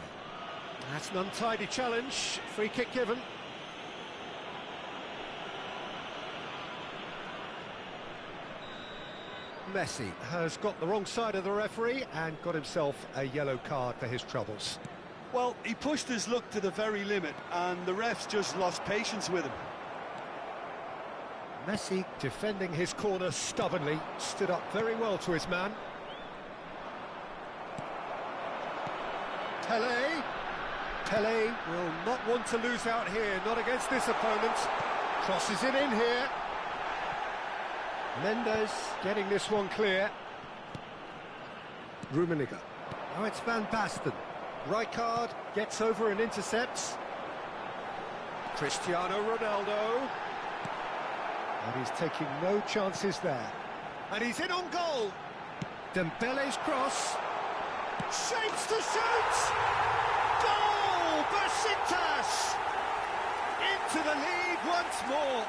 That's an untidy challenge. Free kick given. Messi has got the wrong side of the referee and got himself a yellow card for his troubles. Well, he pushed his luck to the very limit, and the refs just lost patience with him. Messi, defending his corner stubbornly, stood up very well to his man. Pele. Pele will not want to lose out here, not against this opponent. Crosses it in here. Mendes getting this one clear. Rummenigge. Now it's Van Basten. Rijkaard gets over and intercepts. Cristiano Ronaldo. And he's taking no chances there. And he's in on goal. Dembele's cross. Shapes to shoot! Goal! Besiktas! Into the lead once more.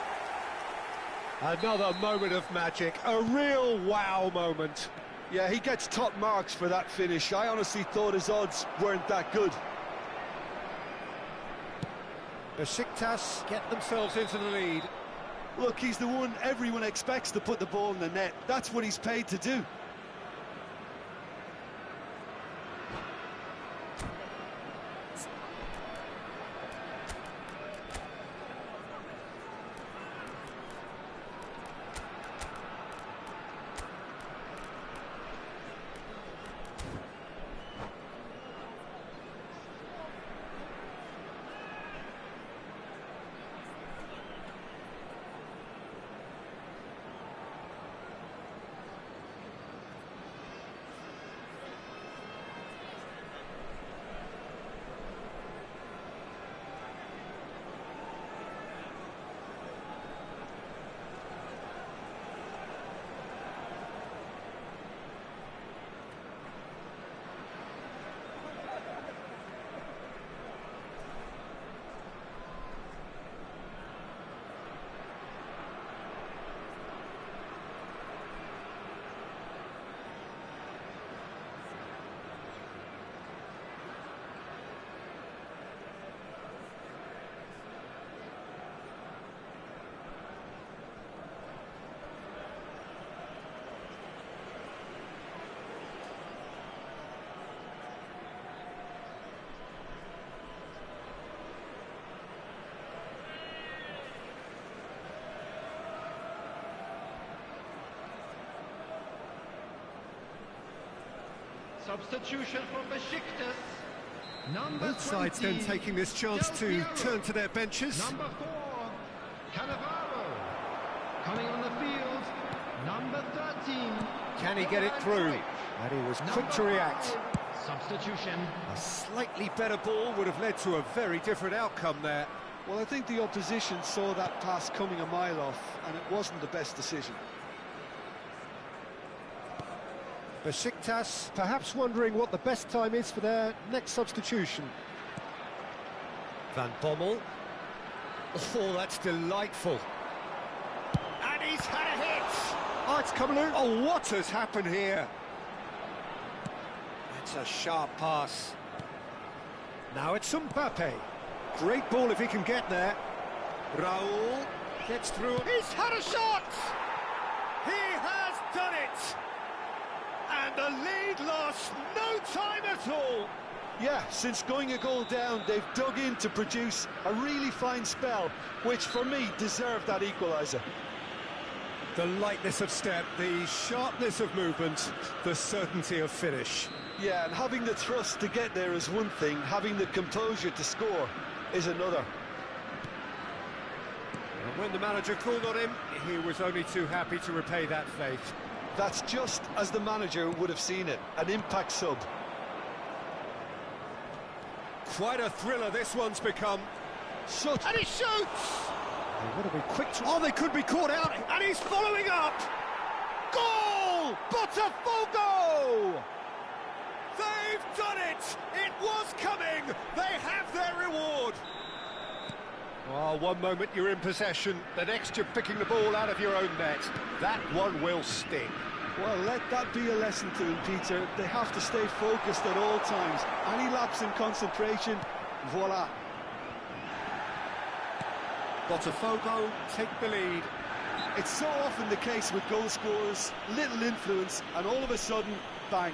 Another moment of magic, a real wow moment. Yeah, he gets top marks for that finish. I honestly thought his odds weren't that good. Besiktas get themselves into the lead. Look, he's the one everyone expects to put the ball in the net. That's what he's paid to do. Substitution for Besiktas. Number Both sides 20, then taking this chance Del to Piero. turn to their benches. Number 4, Cannavaro. Coming on the field, number 13. Can he get it through? And he was quick to react. Substitution. A slightly better ball would have led to a very different outcome there. Well, I think the opposition saw that pass coming a mile off, and it wasn't the best decision. Besiktas perhaps wondering what the best time is for their next substitution. Van Bommel. Oh, that's delightful. And he's had a hit. Oh, That's come loose. Oh, what has happened here? It's a sharp pass. Now it's Mbappe. Great ball if he can get there. Raul gets through. He's had a shot! He has done it! And the lead lost no time at all. Yeah, since going a goal down, they've dug in to produce a really fine spell, which for me deserved that equaliser. The lightness of step, the sharpness of movement, the certainty of finish. Yeah, and having the thrust to get there is one thing, having the composure to score is another. And when the manager called on him, he was only too happy to repay that faith. That's just as the manager would have seen it, an impact sub. Quite a thriller this one's become. And he shoots! They want to be quick to... Oh, they could be caught out, and he's following up! Goal! Botafogo! They've done it! It was coming! They have their reward! Oh, one moment you're in possession, the next you're picking the ball out of your own net. That one will sting. Well, let that be a lesson to them, Peter. They have to stay focused at all times. Any lapse in concentration, voila. Botafogo take the lead. It's so often the case with goal scorers, little influence, and all of a sudden, bang.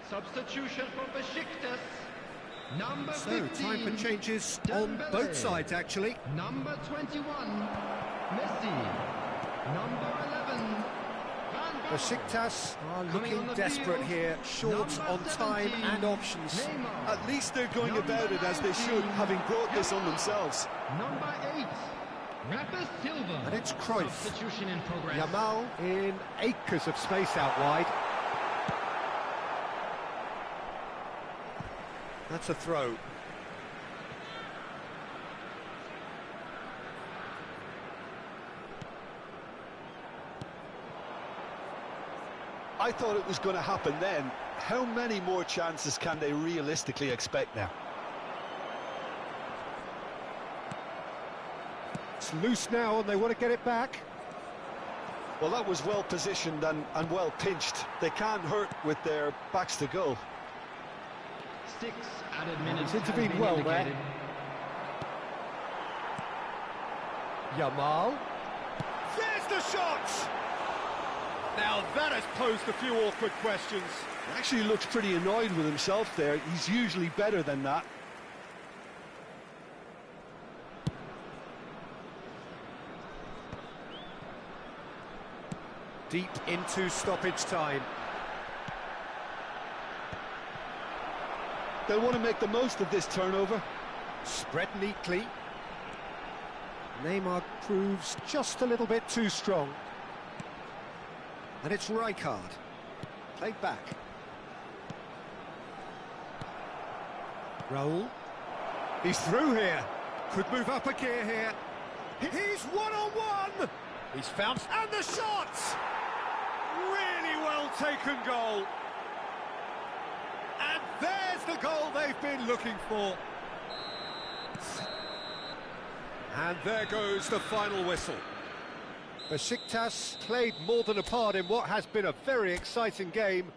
Substitution for Besiktas. Number 15. So, time for changes on both sides, actually. Number 21, Messi. Number 11, Van Gaal. Besiktas are Coming on looking the desperate field, here, short number on time 17, and options. Neymar. At least they're going Number about it as they should, 19, having brought this on themselves. Number 8, Rafa Silva. And it's Cruyff. Substitution in progress. Yamal in acres of space out wide. That's a throw. I thought it was going to happen then. How many more chances can they realistically expect now? It's loose now and they want to get it back. Well, that was well positioned and well pinched. They can't hurt with their backs to goal. 6 added minutes. He's intervened have been well indicated. there. Yamal. There's the shot! Now that has posed a few awkward questions. He actually looks pretty annoyed with himself there. He's usually better than that. Deep into stoppage time. They'll want to make the most of this turnover. Spread neatly. Neymar proves just a little bit too strong. And it's Rijkaard. Played back. Raul. He's through here. Could move up a gear here. He's one-on-one! He's found... And the shot! Really well taken goal. And there's the goal they've been looking for. And there goes the final whistle. Besiktas played more than a part in what has been a very exciting game.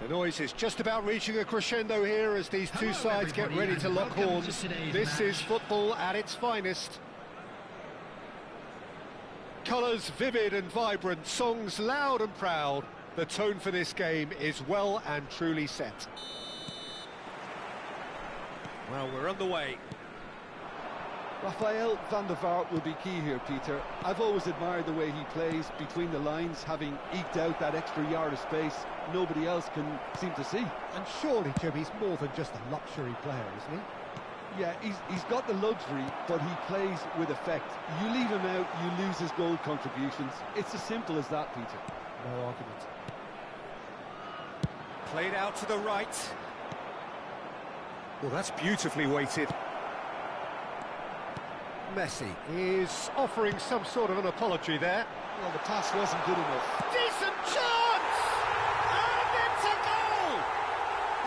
The noise is just about reaching a crescendo here as these two sides get ready to lock horns. This is football at its finest. Colours vivid and vibrant, songs loud and proud. The tone for this game is well and truly set. Well, we're underway. Rafael van der Vaart will be key here, Peter. I've always admired the way he plays between the lines, having eked out that extra yard of space nobody else can seem to see. And surely, Jim, he's more than just a luxury player, isn't he? Yeah, he's got the luxury, but he plays with effect. You leave him out, you lose his goal contributions. It's as simple as that, Peter. No argument. Played out to the right. Well, that's beautifully weighted. Messi is offering some sort of an apology there. Well, the pass wasn't good enough. Decent chance! And it's a goal!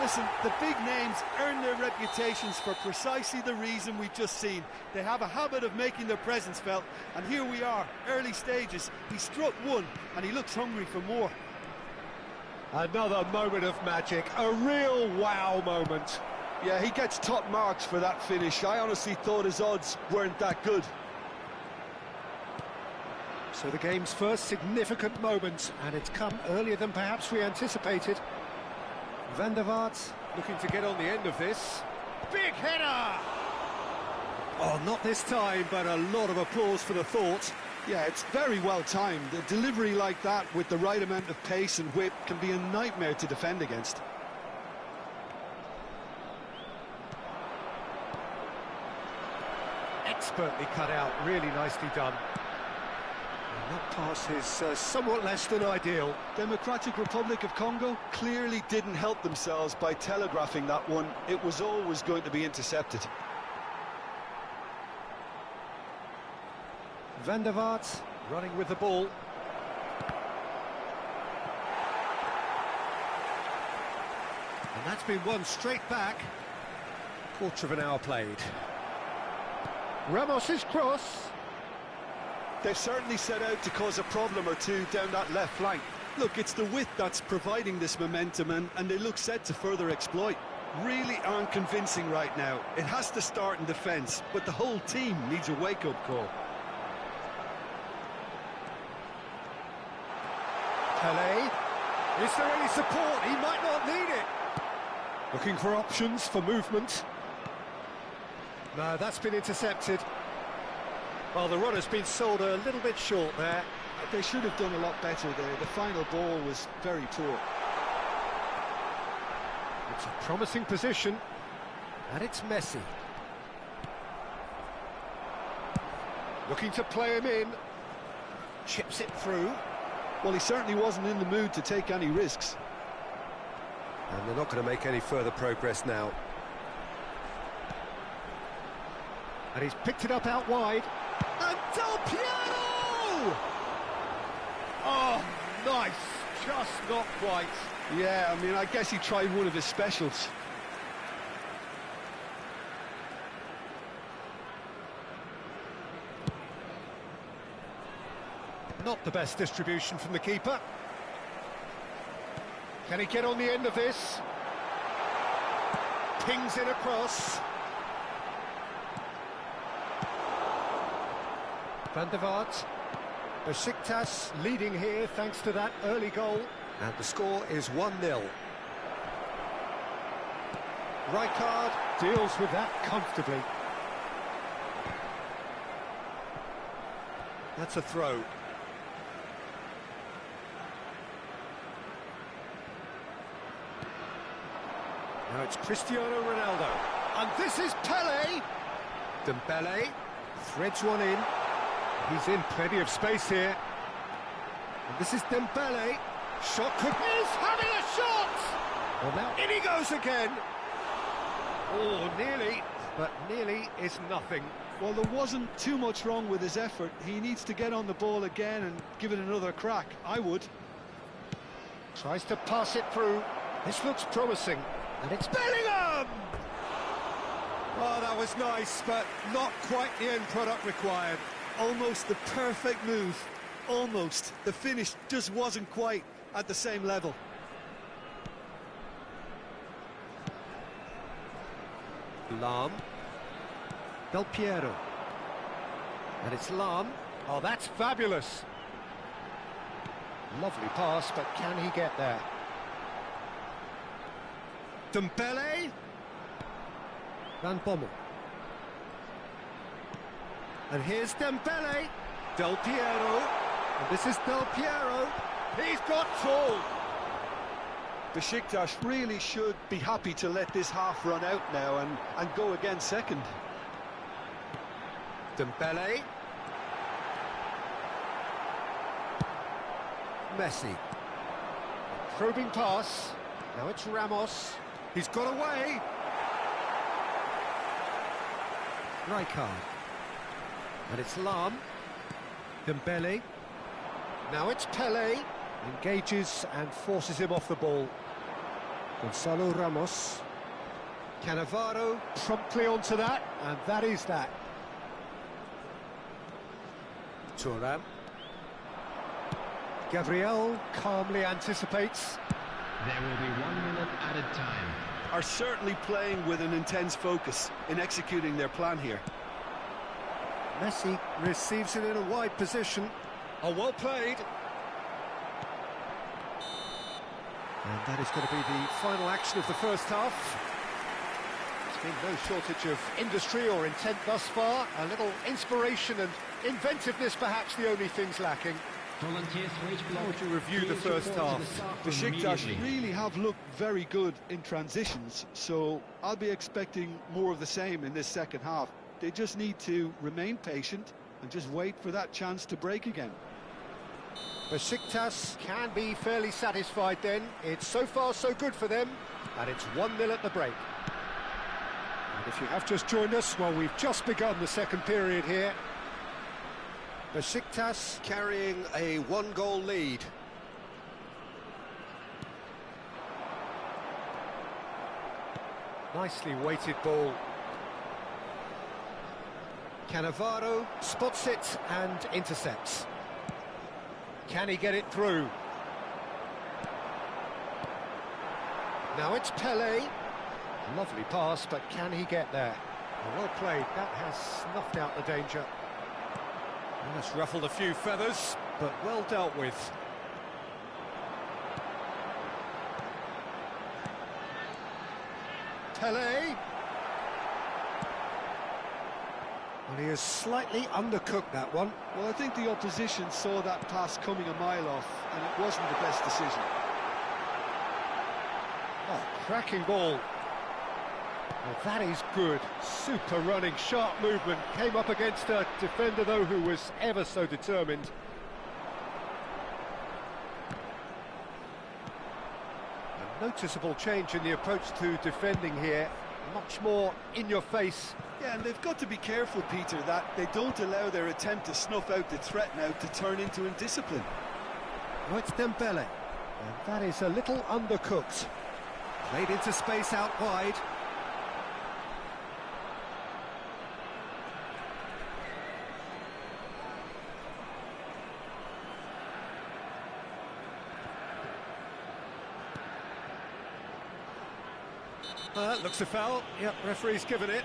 Listen, the big names earn their reputations for precisely the reason we've just seen. They have a habit of making their presence felt, and here we are, early stages. He struck one, and he looks hungry for more. Another moment of magic, a real wow moment. Yeah, he gets top marks for that finish. I honestly thought his odds weren't that good. So the game's first significant moment, and it's come earlier than perhaps we anticipated. Van der Vaart looking to get on the end of this. Big header! Oh, not this time, but a lot of applause for the thought. Yeah, it's very well timed. A delivery like that with the right amount of pace and whip can be a nightmare to defend against. Expertly cut out, really nicely done. And that pass is somewhat less than ideal. Democratic Republic of Congo clearly didn't help themselves by telegraphing that one. It was always going to be intercepted. Van der Vaart running with the ball. And that's been won straight back. Quarter of an hour played. Ramos's cross. They've certainly set out to cause a problem or two down that left flank. Look, it's the width that's providing this momentum, and they look set to further exploit. Really aren't convincing right now. It has to start in defence, but the whole team needs a wake-up call. Pelé. Is there any support? He might not need it. Looking for options for movement. No, that's been intercepted. Well, the run has been sold a little bit short there. They should have done a lot better there. The final ball was very poor. It's a promising position, and it's Messi. Looking to play him in. Chips it through. Well, he certainly wasn't in the mood to take any risks. And they're not going to make any further progress now. And he's picked it up out wide. And Del Piero! Oh, nice. Just not quite. Yeah, I mean, I guess he tried one of his specials. Not the best distribution from the keeper. Can he get on the end of this? Pings it across. Van der Vaart. Besiktas leading here thanks to that early goal. And the score is 1-0. Rijkaard deals with that comfortably. That's a throw. Now it's Cristiano Ronaldo. And this is Pelé. Dembele threads one in. He's in plenty of space here. And this is Dembele. Shot could... He's having a shot! Well, now in he goes again. Oh, nearly. But nearly is nothing. Well, there wasn't too much wrong with his effort. He needs to get on the ball again and give it another crack. I would. Tries to pass it through. This looks promising. And it's Bellingham! Oh, that was nice, but not quite the end product required. Almost the perfect move. Almost. The finish just wasn't quite at the same level. Lam. Del Piero. And it's Lam. Oh, that's fabulous. Lovely pass, but can he get there? Dembele. Van Bommel. And here's Dembele. Del Piero. And this is Del Piero. He's got tall. Besiktas really should be happy to let this half run out now and go again second. Dembele. Messi. Probing pass. Now it's Ramos. He's got away. Rijkaard. And it's Lam. Dembele. Now it's Pele. Engages and forces him off the ball. Gonzalo Ramos. Cannavaro promptly onto that, and that is that. Thuram. Gabriel calmly anticipates. There will be 1 minute added time. Are certainly playing with an intense focus in executing their plan here. Messi receives it in a wide position. Oh, well played. And that is going to be the final action of the first half. There's been no shortage of industry or intent thus far. A little inspiration and inventiveness, perhaps the only things lacking. Volunteers for each block. How would you review the Please report first to half? the staff Besiktas immediately. really have looked very good in transitions, so I'll be expecting more of the same in this second half. They just need to remain patient and just wait for that chance to break again. Besiktas can be fairly satisfied then. It's so far so good for them, and it's 1-0 at the break. And if you have just joined us, well, we've just begun the second period here. Besiktas carrying a one-goal lead. Nicely weighted ball. Cannavaro spots it and intercepts. Can he get it through? Now it's Pele. Lovely pass, but can he get there? Well played. That has snuffed out the danger. And that's ruffled a few feathers, but well dealt with. Pele. Well, he has slightly undercooked that one. Well, I think the opposition saw that pass coming a mile off, and it wasn't the best decision. Oh, cracking ball. Well, that is good. Super running, sharp movement. Came up against a defender, though, who was ever so determined. A noticeable change in the approach to defending here. Much more in your face. Yeah, and they've got to be careful, Peter, that they don't allow their attempt to snuff out the threat now to turn into indiscipline. Oh, it's Dembele. And that is a little undercooked. Played into space out wide. Looks a foul. Yep, referee's given it.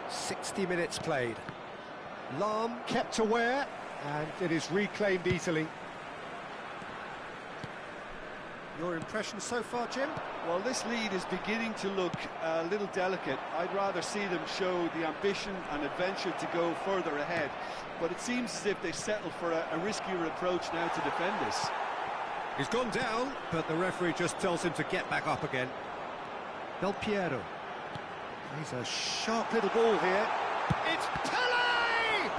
"60 minutes played. Lam kept aware, and it is reclaimed easily. Your impression so far, Jim? Well, this lead is beginning to look a little delicate. I'd rather see them show the ambition and adventure to go further ahead. But it seems as if they've settled for a riskier approach now to defend this. He's gone down, but the referee just tells him to get back up again. Del Piero. He's a sharp little ball here. It's Pele!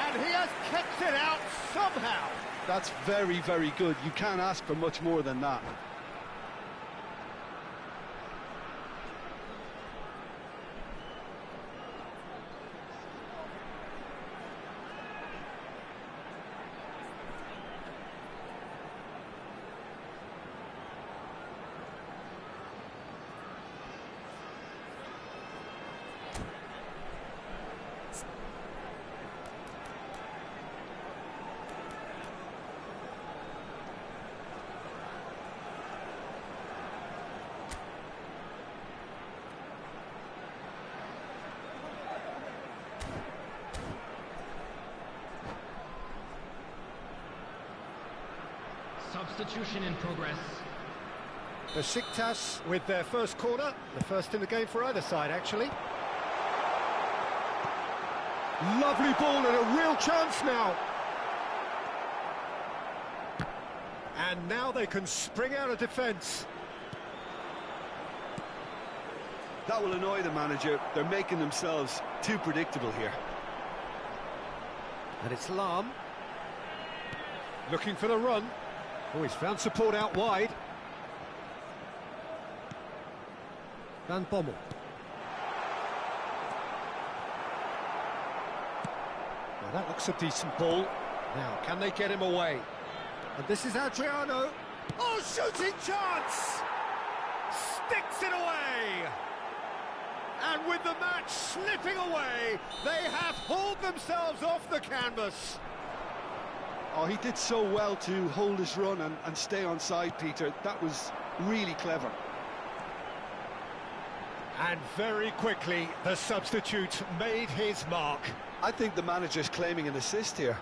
And he has kept it out somehow. That's very, very good. You can't ask for much more than that. Substitution in progress. Besiktas with their first corner, the first in the game for either side, actually. Lovely ball and a real chance now. And now they can spring out of defence. That will annoy the manager. They're making themselves too predictable here. And it's Lahm. Looking for the run. Oh, he's found support out wide. Van Bommel. Well, that looks a decent ball. Now, can they get him away? And this is Adriano. Oh, shooting chance! Sticks it away! And with the match slipping away, they have hauled themselves off the canvas. Oh, he did so well to hold his run and stay on side, Peter. That was really clever. And very quickly, the substitute made his mark. I think the manager's claiming an assist here.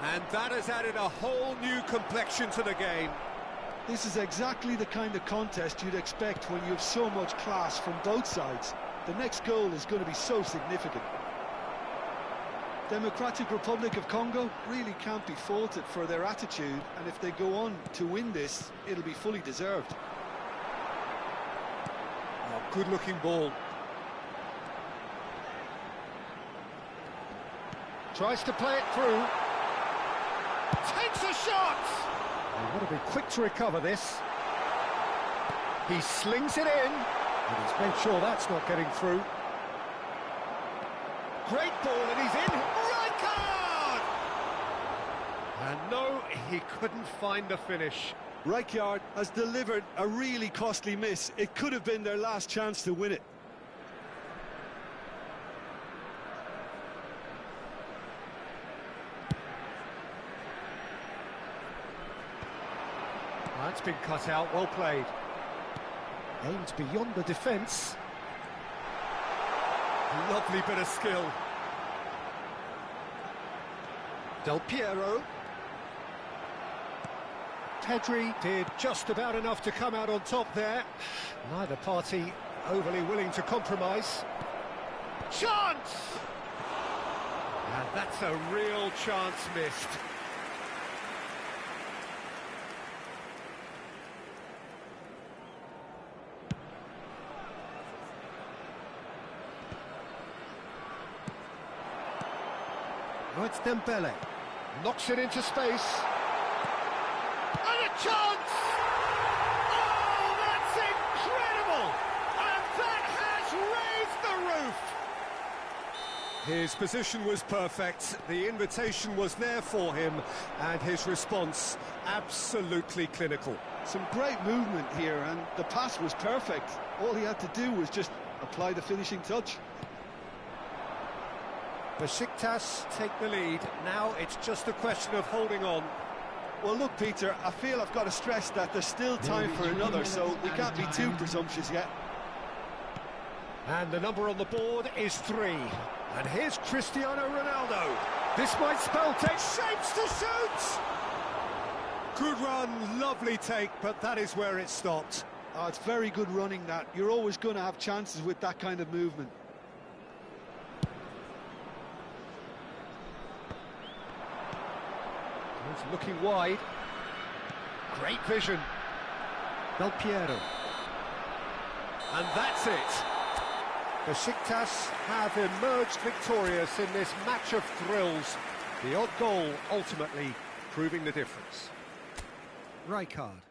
And that has added a whole new complexion to the game. This is exactly the kind of contest you'd expect when you have so much class from both sides. The next goal is going to be so significant. Democratic Republic of Congo really can't be faulted for their attitude, and if they go on to win this, it'll be fully deserved. Oh, good-looking ball. Tries to play it through. Takes a shot! They've got to be quick to recover this. He slings it in, and he's made sure that's not getting through. Great ball, and he's in. Rijkaard! And no, he couldn't find the finish. Rijkaard has delivered a really costly miss. It could have been their last chance to win it. That's been cut out, well played. Aimed beyond the defence. Lovely bit of skill. Del Piero. Pedri did just about enough to come out on top there. Neither party overly willing to compromise. Chance! And that's a real chance missed. Oh, it's Dembele. Knocks it into space. And a chance! Oh, that's incredible! And that has raised the roof! His position was perfect, the invitation was there for him, and his response absolutely clinical. Some great movement here, and the pass was perfect. All he had to do was just apply the finishing touch. Besiktas take the lead. Now it's just a question of holding on. Well, look, Peter, I feel I've got to stress that there's still time for another, so we can't be too presumptuous yet. And the number on the board is 3. And here's Cristiano Ronaldo. This might spell take shapes to shoot! Good run, lovely take, but that is where it stopped. Oh, it's very good running, that. You're always going to have chances with that kind of movement. He's looking wide. Great vision. Del Piero. And that's it. Besiktas have emerged victorious in this match of thrills. The odd goal ultimately proving the difference. Rijkaard.